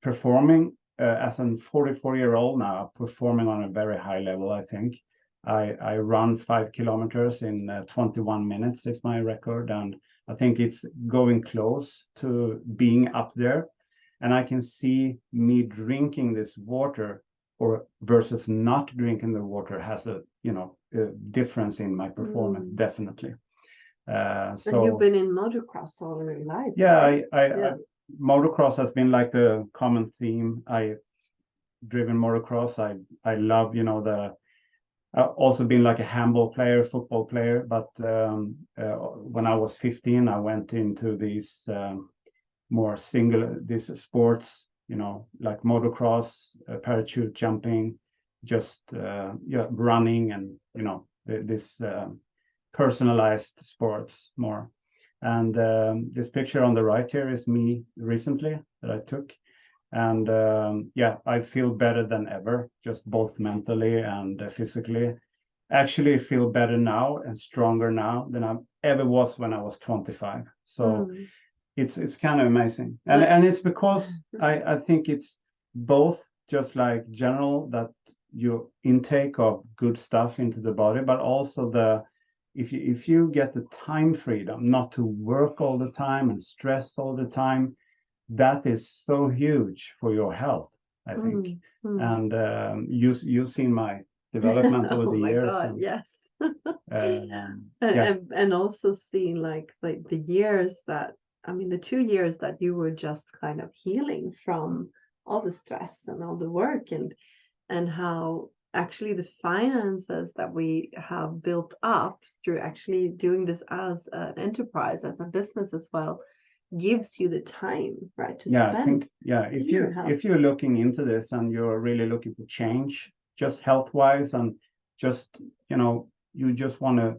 performing as a 44-year-old now, performing on a very high level, I think. I run 5 kilometers in 21 minutes is my record, and I think it's going close to being up there. And I can see me drinking this water or versus not drinking the water has a difference in my performance, definitely. And you've been in motocross all your life. Yeah, right? I motocross has been like the common theme. I driven motocross. I love, I've also been like a handball player, football player. But when I was 15, I went into these more these sports, like motocross, parachute jumping, just running, and this personalized sports more. And this picture on the right here is me recently that I took. And I feel better than ever, just both mentally and physically. Actually feel better now and stronger now than I ever was when I was 25. So it's kind of amazing. And it's because I think it's both just like general that your intake of good stuff into the body, but also if you get the time freedom not to work all the time and stress all the time, that is so huge for your health, I think. And you've seen my development over the years. Oh my God, and, yes. yeah. And also seeing like the years that, I mean, the 2 years that you were just kind of healing from all the stress and all the work, and how actually the finances that we have built up through actually doing this as an enterprise, as a business as well, gives you the time, right, to Yeah, I spend think, in your health. if you're looking into this and you're really looking for change, just health wise, and just, you just want to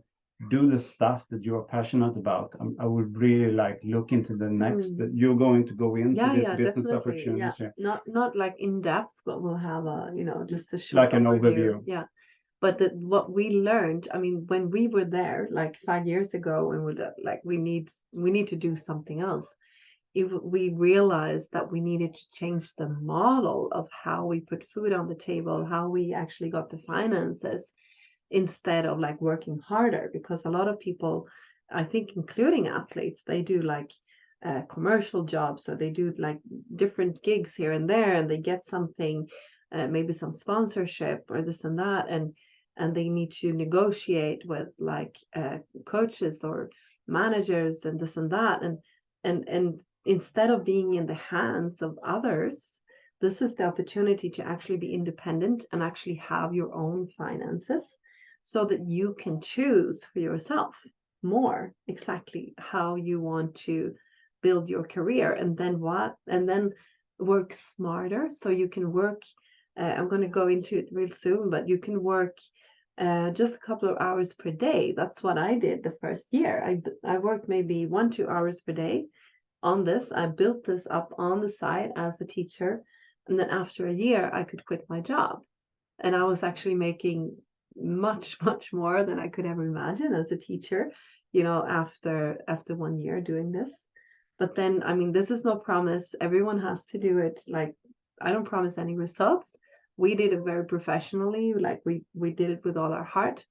do the stuff that you're passionate about, I would really like look into the next that you're going to go into this business Definitely. Yeah, opportunity. not like in depth, but we'll have a, just a short Like an overview. Yeah. But what we learned, I mean, when we were there like 5 years ago, and we're like, we need to do something else. We realized that we needed to change the model of how we put food on the table, how we actually got the finances, instead of like working harder. Because a lot of people, I think including athletes, they do like commercial jobs, so they do like different gigs here and there, and they get something, maybe some sponsorship or this and that, and they need to negotiate with like coaches or managers and this and that, and instead of being in the hands of others, this is the opportunity to actually be independent and actually have your own finances, so that you can choose for yourself more exactly how you want to build your career, and then work smarter. So you can work, I'm going to go into it real soon, but you can work just a couple of hours per day. That's what I did the first year. I worked maybe 1-2 hours per day on this. I built this up on the side as a teacher, and then after a year I could quit my job, and I was actually making much, much more than I could ever imagine as a teacher, you know, after 1 year doing this. But then, I mean, this is no promise. Everyone has to do it. Like, I don't promise any results. We did it very professionally. Like we did it with all our heart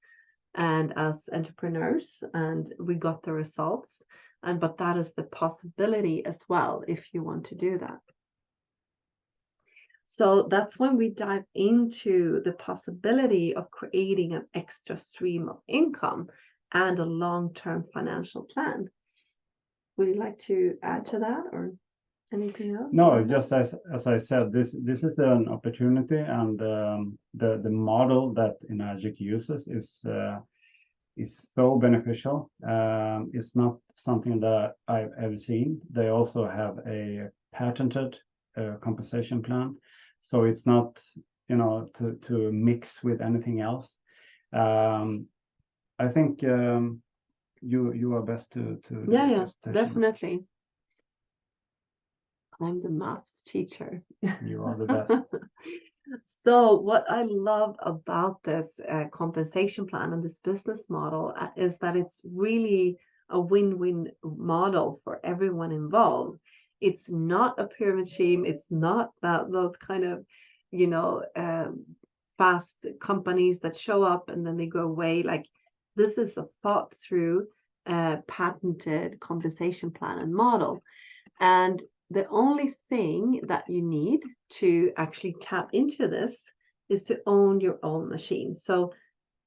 and as entrepreneurs, and we got the results. And but that is the possibility as well if you want to do that. So that's when we dive into the possibility of creating an extra stream of income and a long-term financial plan. Would you like to add to that or anything else? No, just as I said, this is an opportunity, and the model that Enagic uses is so beneficial. It's not something that I've ever seen. They also have a patented compensation plan, so it's not, you know, to mix with anything else. I think you are best to Yeah, definitely. I'm the maths teacher. You are the best. So what I love about this compensation plan and this business model is that it's really a win-win model for everyone involved. It's not a pyramid scheme. It's not that those kind of, you know, fast companies that show up and then they go away. Like, this is a thought through, patented compensation plan and model. And the only thing that you need to actually tap into this is to own your own machine. So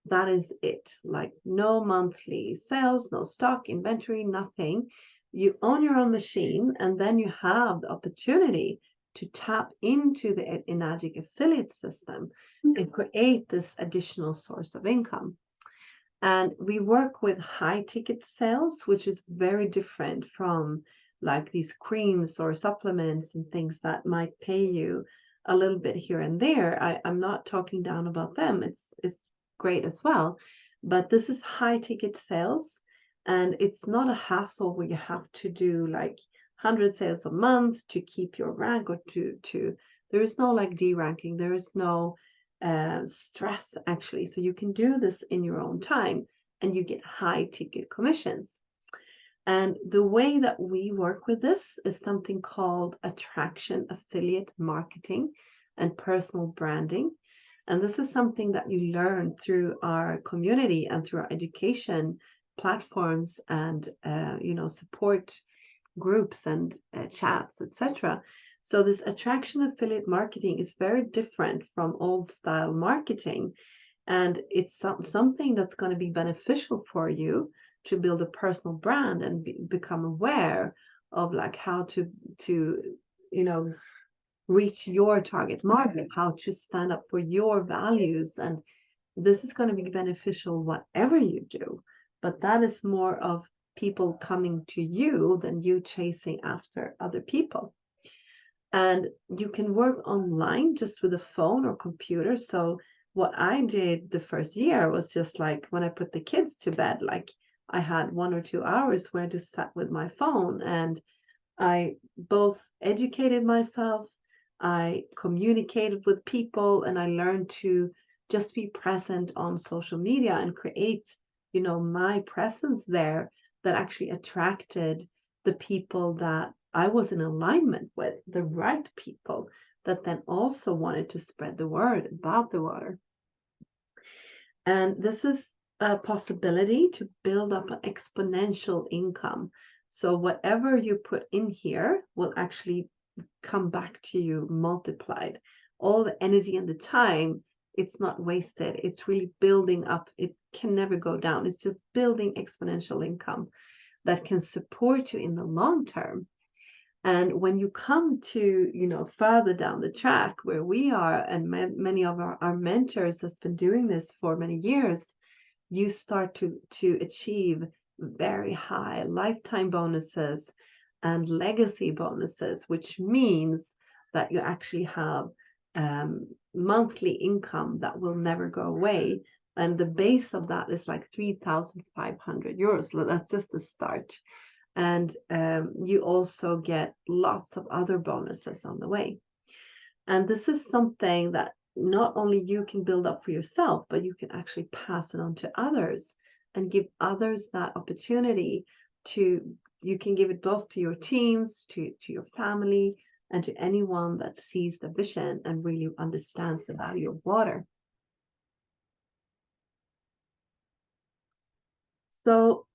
that is it. Like, no monthly sales, no stock, inventory, nothing. You own your own machine, and then you have the opportunity to tap into the Enagic affiliate system and create this additional source of income. And we work with high ticket sales, which is very different from like these creams or supplements and things that might pay you a little bit here and there. I'm not talking down about them. It's great as well. But this is high ticket sales, and it's not a hassle where you have to do like 100 sales a month to keep your rank, or to there is no like de-ranking. There is no stress actually. So you can do this in your own time and you get high ticket commissions. And the way that we work with this is something called attraction affiliate marketing and personal branding. And this is something that you learn through our community and through our education platforms and you know, support groups and chats, etc. So this attraction affiliate marketing is very different from old style marketing, and it's something that's going to be beneficial for you to build a personal brand and become aware of like how to you know, reach your target market, how to stand up for your values. And this is going to be beneficial whatever you do, but that is more of people coming to you than you chasing after other people. And you can work online just with a phone or computer. So what I did the first year was just like when I put the kids to bed, like I had 1 or 2 hours where I just sat with my phone, and I both educated myself, I communicated with people, and I learned to just be present on social media and create, you know, my presence there that actually attracted the people that I was in alignment with, the right people that then also wanted to spread the word about the water. And this is a possibility to build up an exponential income. So whatever you put in here will actually come back to you multiplied. All the energy and the time, it's not wasted. It's really building up. It can never go down. It's just building exponential income that can support you in the long term. And when you come to, you know, further down the track where we are, and many of our mentors has been doing this for many years, you start to achieve very high lifetime bonuses and legacy bonuses, which means that you actually have monthly income that will never go away. And the base of that is like 3,500 euros. So that's just the start. And you also get lots of other bonuses on the way. And this is something that not only you can build up for yourself, but you can actually pass it on to others and give others that opportunity to, you can give it both to your teams, to your family, and to anyone that sees the vision and really understands the value of water. So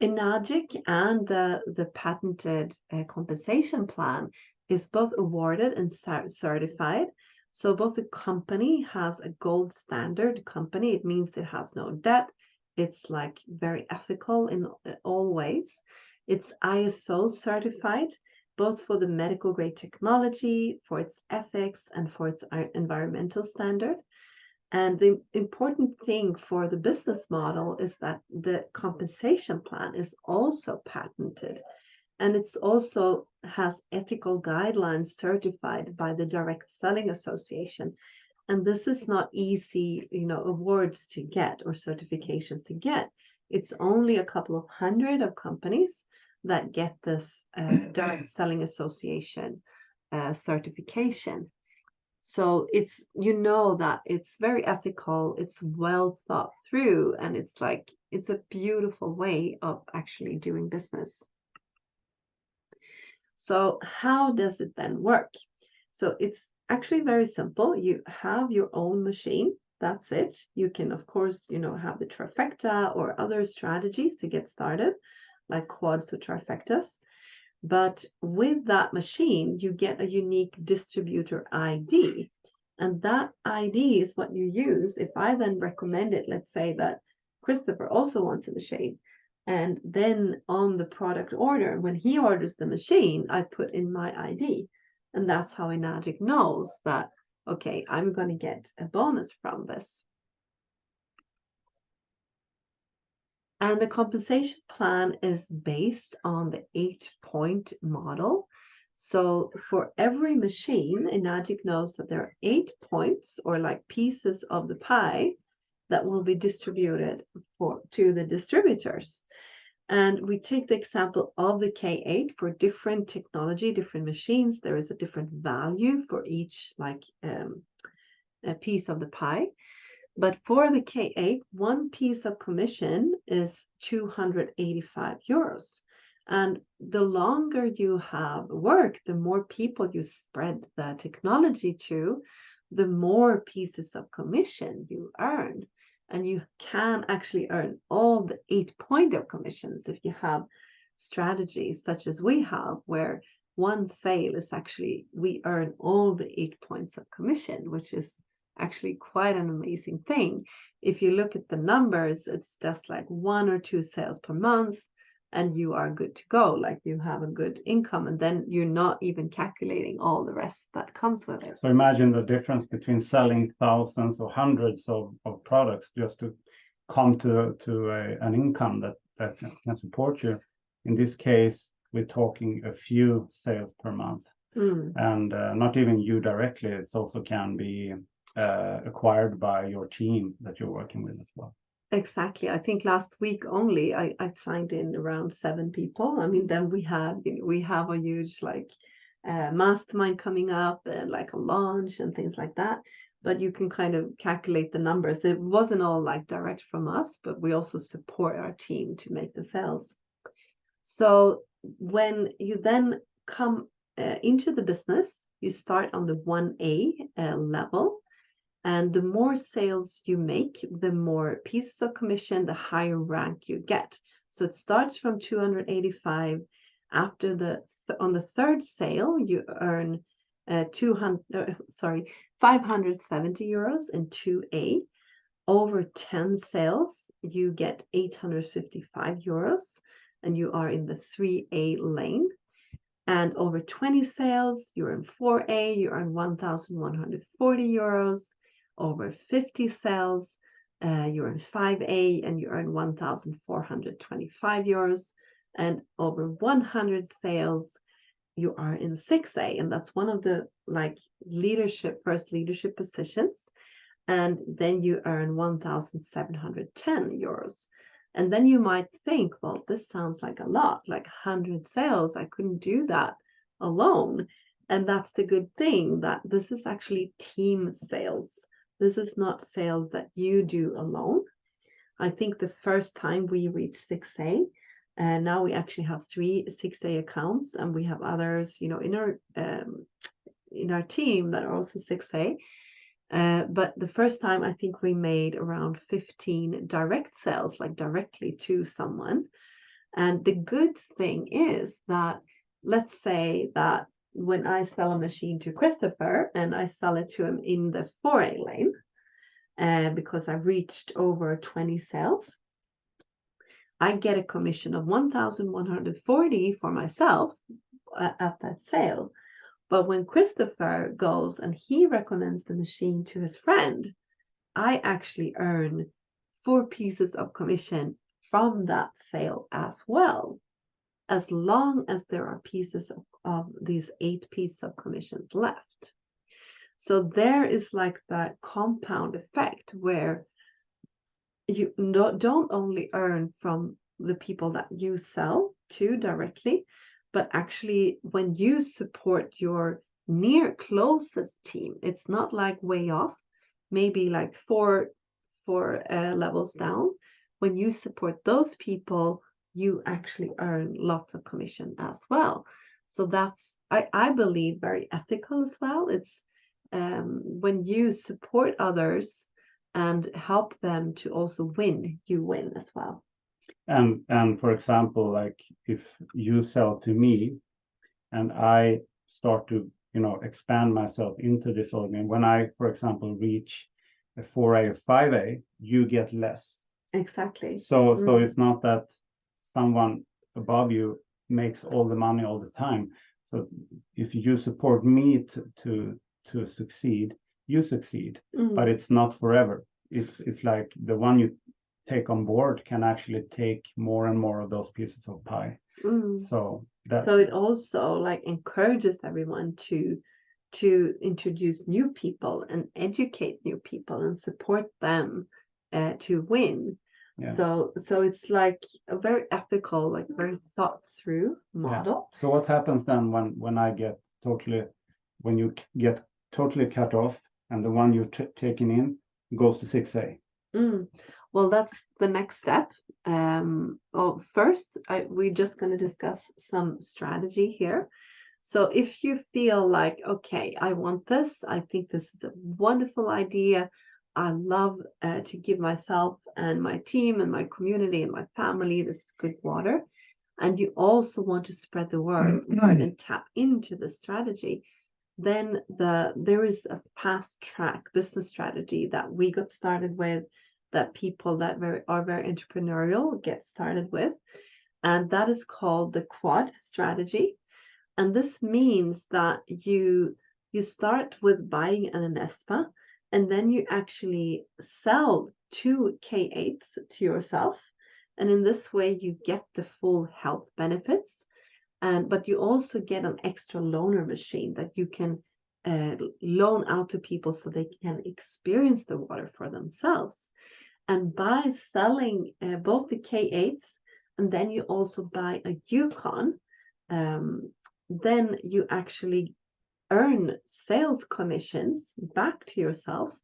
Enagic and the patented compensation plan is both awarded and certified. So both the company has a gold standard company. It means it has no debt. It's like very ethical in all ways. It's ISO certified, both for the medical grade technology, for its ethics, and for its environmental standard. And the important thing for the business model is that the compensation plan is also patented, and it's also has ethical guidelines certified by the Direct Selling Association. And this is not easy, awards to get or certifications to get. It's only a couple of hundred of companies that get this Direct Selling Association certification. So it's, that it's very ethical, it's well thought through, and it's a beautiful way of actually doing business. So how does it then work? So it's actually very simple. You have your own machine. That's it. You can, of course, have the trifecta or other strategies to get started, like quads or trifectas. But with that machine, you get a unique distributor ID. And that ID is what you use. If I then recommend it, let's say that Kristopher also wants a machine. And then on the product order, when he orders the machine, I put in my ID. And that's how Enagic knows that, okay, I'm going to get a bonus from this. And the compensation plan is based on the 8-point model. So for every machine, Enagic knows that there are 8 points, or like pieces of the pie, that will be distributed to the distributors. And we take the example of the K8 for different technology, different machines. There is a different value for each a piece of the pie. But for the K8, one piece of commission is 285 euros. And the longer you have work, the more people you spread the technology to, the more pieces of commission you earn. And you can actually earn all the 8-point of commissions if you have strategies such as we have, where one sale is actually, we earn all the 8 points of commission, which is actually quite an amazing thing. If you look at the numbers, it's just like 1 or 2 sales per month and you are good to go. Like you have a good income, and then you're not even calculating all the rest that comes with it. So imagine the difference between selling thousands or hundreds of products just to come to an income that can support you. In this case, we're talking a few sales per month. And not even you directly, it also can be acquired by your team that you're working with as well. Exactly. I think last week only I signed in around 7 people. I mean, then we have a huge mastermind coming up and like a launch and things like that. But you can kind of calculate the numbers. It wasn't all like direct from us, but we also support our team to make the sales. So when you then come into the business, you start on the 1A level. And the more sales you make, the more pieces of commission, the higher rank you get. So it starts from 285. After on the third sale, you earn 570 euros in 2A. Over 10 sales, you get 855 euros, and you are in the 3A lane. And over 20 sales, you're in 4A, you earn 1,140 euros. Over 50 sales, you're in 5A and you earn 1,425 euros. And over 100 sales, you are in 6A. And that's one of the first leadership positions. And then you earn 1,710 euros. And then you might think, well, this sounds like a lot, like 100 sales. I couldn't do that alone. And that's the good thing, that this is actually team sales. This is not sales that you do alone. I think the first time we reached 6A, and now we actually have 3 6A accounts, and we have others, you know, in our team that are also 6A. But the first time, I think we made around 15 direct sales, like directly to someone. And the good thing is that, let's say that when I sell a machine to Kristopher and I sell it to him in the 4A lane, because I reached over 20 sales, I get a commission of 1,140 for myself at that sale. But when Kristopher goes and he recommends the machine to his friend, I actually earn 4 pieces of commission from that sale as well, as long as there are pieces of these 8 pieces of commissions left. So there is like that compound effect where you don't only earn from the people that you sell to directly, but actually when you support your near closest team, it's not like way off, maybe like four levels down. When you support those people, you actually earn lots of commission as well. So that's, I believe, very ethical as well. It's when you support others and help them to also win, you win as well. And for example, like if you sell to me and I start to, you know, expand myself into this organ, when I, for example, reach a 4A or 5A, you get less. Exactly. So it's not that someone above you makes all the money all the time. So if you support me to succeed, you succeed, but it's not forever. It's like the one you take on board can actually take more and more of those pieces of pie. So it also like encourages everyone to introduce new people and educate new people and support them to win. Yeah. So it's like a very ethical, like very thought through model. Yeah. So what happens then when you get totally cut off and the one you're taking in goes to 6A? Well, that's the next step. Well, first, we're just going to discuss some strategy here. So if you feel like, okay, I want this, I think this is a wonderful idea. I love to give myself and my team and my community and my family this good water. And you also want to spread the word and tap into the strategy. Then there is a fast track business strategy that we got started with, that people that are very entrepreneurial get started with. And that is called the quad strategy. And this means that you start with buying an Anespa, and then you actually sell 2 K8s to yourself. And in this way, you get the full health benefits. But you also get an extra loaner machine that you can loan out to people so they can experience the water for themselves. And by selling both the K8s, and then you also buy a Yukon, then you actually earn sales commissions back to yourself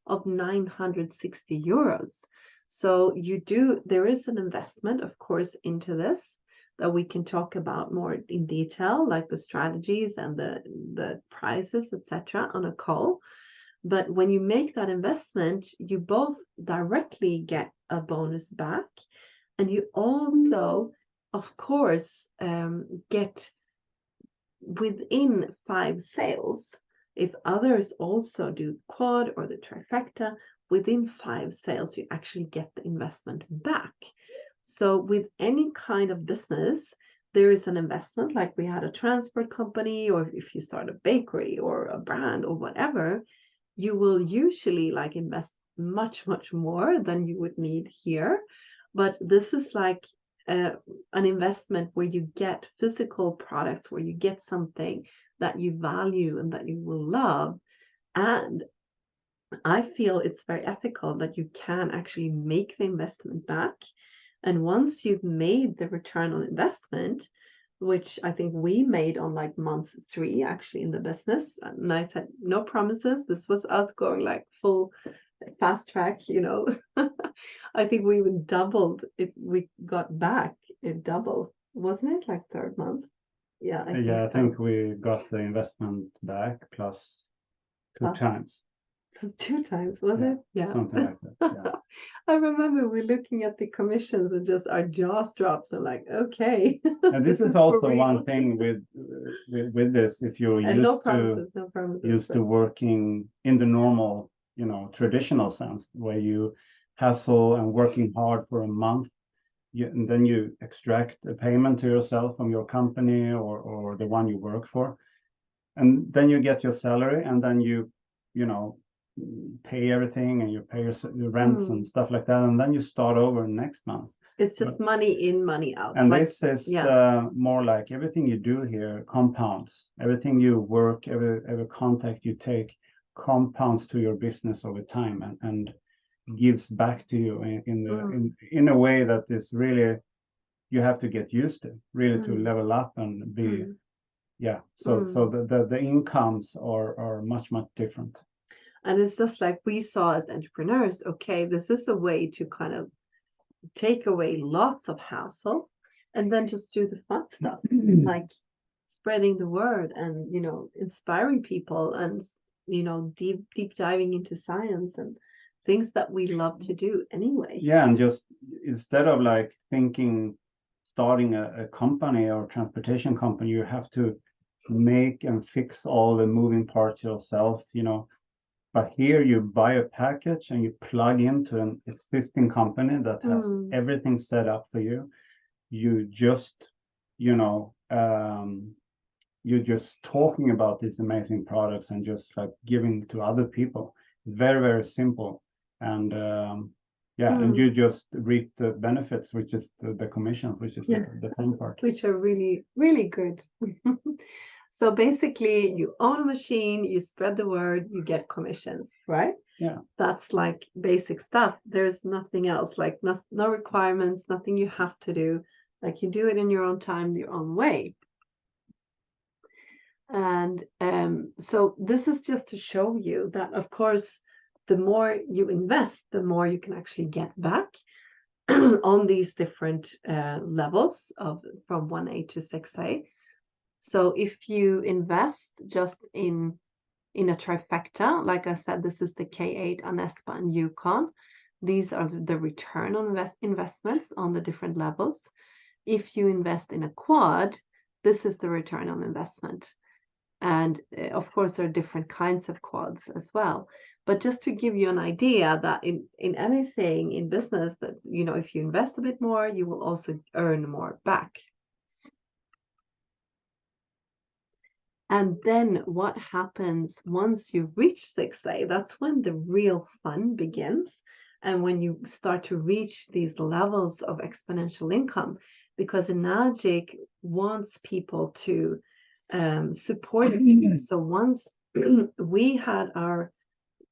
of 960 euros. So there is an investment, of course, into this that we can talk about more in detail, like the strategies and the prices, etc., on a call. But when you make that investment, you both directly get a bonus back, and you also, of course, get within 5 sales. If others also do quad or the trifecta, within 5 sales, you actually get the investment back. So with any kind of business, there is an investment, like we had a transport company, or if you start a bakery or a brand or whatever, you will usually like invest much more than you would need here. But this is like an investment where you get physical products, where you get something that you value and that you will love. And I feel it's very ethical that you can actually make the investment back. And once you've made the return on investment, which I think we made on like month 3 actually in the business. And I said, no promises. This was us going like full fast track, you know. I think we even doubled it. We got back it double, wasn't it? Like third month. Yeah, I think I so. think we got the investment back plus 2 times. Plus 2 times, was it? Yeah. Something like that. Yeah. I remember we looking at the commissions and just our jaws dropped and like, okay. And this is also one thing with this, if you're and no used promises, to working in the normal, traditional sense, where you hustle and working hard for a month, and then you extract a payment to yourself from your company or the one you work for, and then you get your salary, and then you know pay everything, and you pay your rents and stuff like that, and then you start over next month. It's just money in, money out. And like, this is more like everything you do here compounds. Everything you work, every contact you take compounds to your business over time, and gives back to you in a way that is really, you have to get used to, really, to level up and be so the incomes are much different. And it's just like we saw as entrepreneurs, okay, this is a way to kind of take away lots of hassle and then just do the fun stuff, like spreading the word and, inspiring people and, deep diving into science and things that we love to do anyway. Yeah, and just instead of like starting a company or transportation company, you have to make and fix all the moving parts yourself, But here you buy a package and you plug into an existing company that has everything set up for you. You just, you're just talking about these amazing products and just like giving to other people. Very, very simple. And and you just reap the benefits, which is the commission, which is the fun part. Which are really, really good. So basically, you own a machine, you spread the word, you get commissions, right? Yeah. That's like basic stuff. There's nothing else, like no requirements, nothing you have to do. Like you do it in your own time, your own way. And so this is just to show you that, of course, the more you invest, the more you can actually get back on these different levels from 1A to 6A. So if you invest just in a trifecta, like I said, this is the K8, Anespa, and Yukon. These are the return on investments on the different levels. If you invest in a quad, this is the return on investment. And of course, there are different kinds of quads as well. But just to give you an idea that in anything in business that, if you invest a bit more, you will also earn more back. And then what happens once you reach 6A, that's when the real fun begins. And when you start to reach these levels of exponential income, because Enagic wants people to support you. So once we had our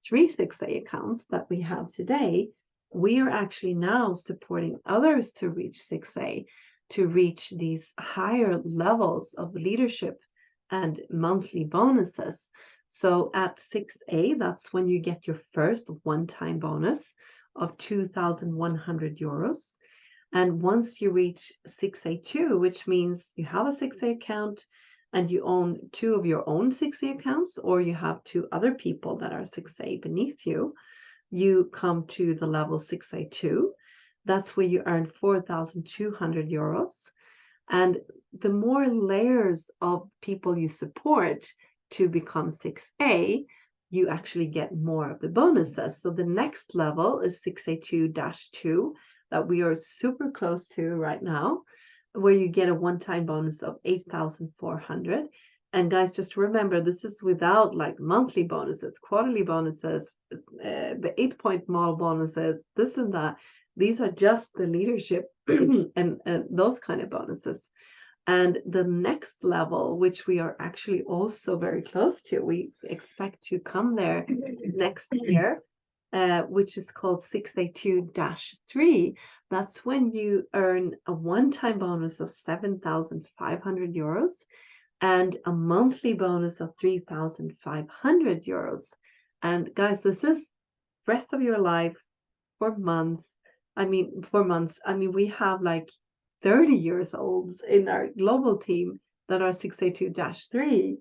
3 6A accounts that we have today, we are actually now supporting others to reach 6A, to reach these higher levels of leadership and monthly bonuses. So at 6A, that's when you get your first one-time bonus of 2,100 euros. And once you reach 6A2, which means you have a 6A account and you own 2 of your own 6A accounts, or you have 2 other people that are 6A beneath you, you come to the level 6A2. That's where you earn 4,200 euros. And the more layers of people you support to become 6A, you actually get more of the bonuses. So the next level is 6A2-2 that we are super close to right now, where you get a one-time bonus of 8,400. And guys, just remember, this is without like monthly bonuses, quarterly bonuses, the 8-point model bonuses, this and that. These are just the leadership and those kind of bonuses. And the next level, which we are actually also very close to, we expect to come there next year, which is called 682-3. That's when you earn a one-time bonus of 7,500 euros and a monthly bonus of 3,500 euros. And guys, this is rest of your life for months. For months. We have like 30 years olds in our global team that are 682-3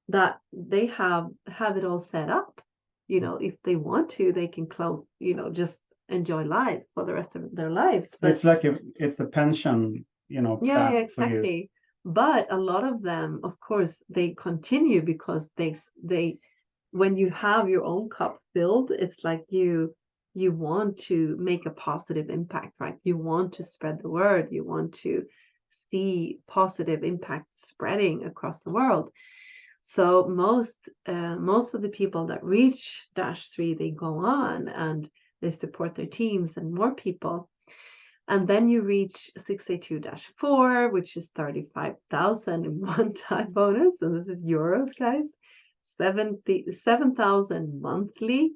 that they have it all set up. If they want to, they can close, just enjoy life for the rest of their lives. But it's like it's a pension, yeah, plan exactly. for you. But a lot of them, of course, they continue because they when you have your own cup filled, it's like you want to make a positive impact, right? You want to spread the word. You want to see positive impact spreading across the world. So most of the people that reach -3, they go on and they support their teams and more people. And then you reach 682-4, which is 35,000 in one-time bonus. And this is euros, guys. 7,000 monthly.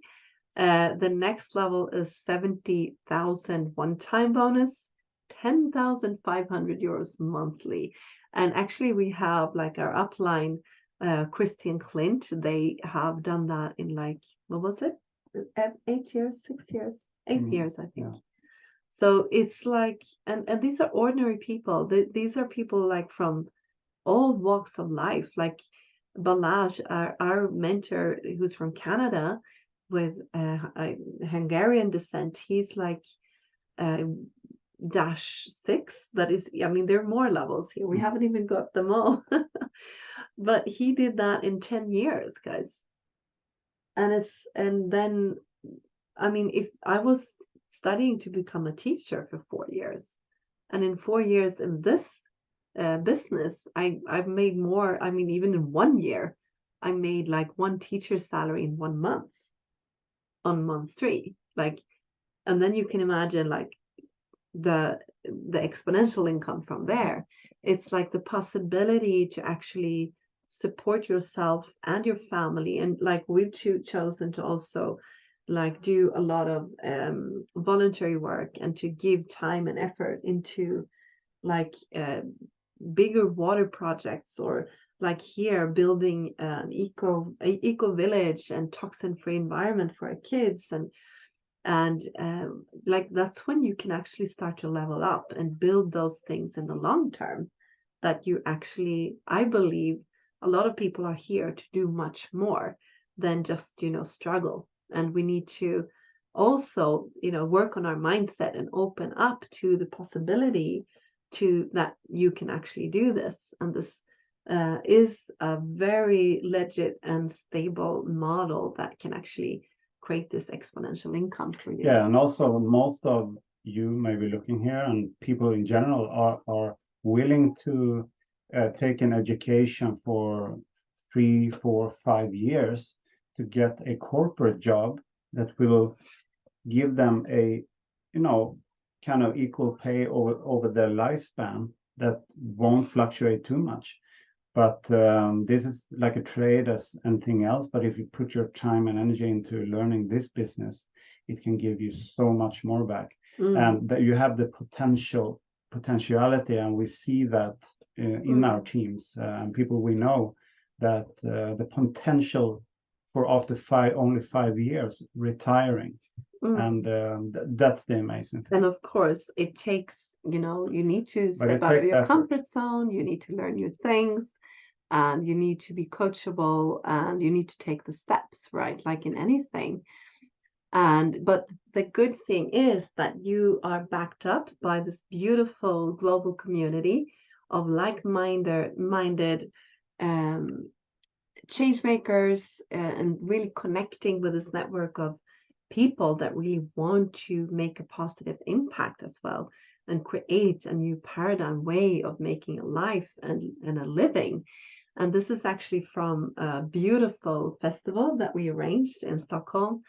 The next level is 70,000 one-time bonus, 10,500 euros monthly. And actually, we have like our upline, Christian Clint. They have done that in like, what was it? 8 years, 6 years, 8 years, I think. Yeah. So it's like, and these are ordinary people. These are people like from all walks of life. Like Balázs, our mentor, who's from Canada with Hungarian descent, he's like -6. That is, there are more levels here. We haven't even got them all. But he did that in 10 years, guys. And then, if I was studying to become a teacher for 4 years, and in 4 years in this business, I've made more. Even in 1 year, I made like one teacher's salary in 1 month on month 3. And then you can imagine like the exponential income from there. It's like the possibility to actually support yourself and your family, and like we've chosen to also like do a lot of voluntary work and to give time and effort into like bigger water projects, or like here building an eco village and toxin free environment for our kids. And like that's when you can actually start to level up and build those things in the long term, that you actually, I believe a lot of people are here to do much more than just struggle. And we need to also work on our mindset and open up to the possibility to that you can actually do this. And this is a very legit and stable model that can actually create this exponential income for you. Yeah, and also most of you may be looking here, and people in general are willing to take an education for 3, 4, 5 years to get a corporate job that will give them a kind of equal pay over their lifespan that won't fluctuate too much. But this is like a trade as anything else. But if you put your time and energy into learning this business, it can give you so much more back. And that you have the potentiality, and we see that in our teams and people we know, that the potential for after only 5 years retiring. And that's the amazing thing. And of course, it takes, you need to step out of your comfort zone. You need to learn new things. And you need to be coachable, and you need to take the steps, right? Like in anything. But the good thing is that you are backed up by this beautiful global community of like-minded change makers, and really connecting with this network of people that really want to make a positive impact as well, and create a new paradigm way of making a life and a living. And this is actually from a beautiful festival that we arranged in Stockholm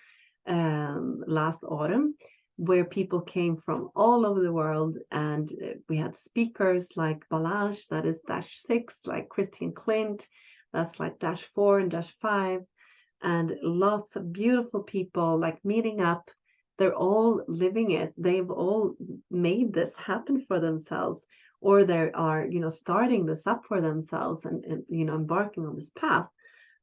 last autumn, where people came from all over the world. And we had speakers like Balázs, that is -6, like Christian Clint, that's like -4 and -5. and lots of beautiful people like meeting up. They're all living it. They've all made this happen for themselves, or they are, starting this up for themselves and embarking on this path.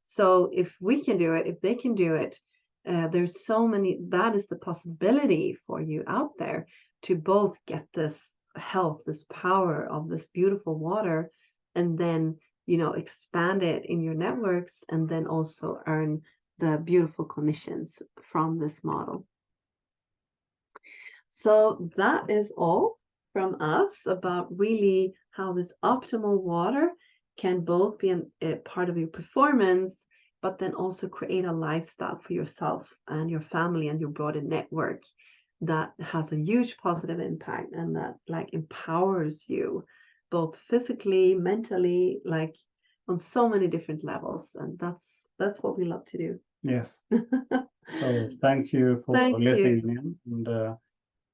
So if we can do it, if they can do it, there's so many, that is the possibility for you out there to both get this health, this power of this beautiful water, and then, expand it in your networks, and then also earn the beautiful commissions from this model. So that is all from us about really how this optimal water can both be a part of your performance, but then also create a lifestyle for yourself and your family and your broader network that has a huge positive impact, and that like empowers you both physically, mentally, like on so many different levels. And that's what we love to do. Yes. So thank you for Thank listening you. in, and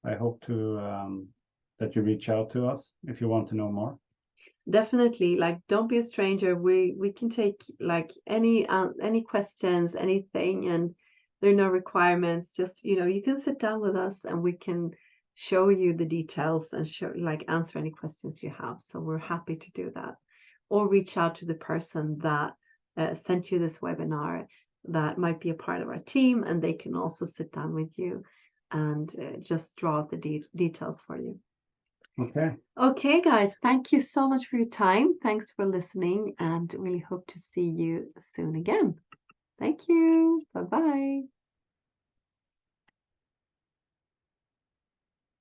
I hope to that you reach out to us if you want to know more. Definitely, like don't be a stranger. We can take like any questions, anything, and there are no requirements. Just, you can sit down with us and we can show you the details and answer any questions you have. So we're happy to do that. Or reach out to the person that sent you this webinar, that might be a part of our team, and they can also sit down with you and just draw out the details for you. Okay. Okay, guys, thank you so much for your time. Thanks for listening, and really hope to see you soon again. Thank you. Bye-bye.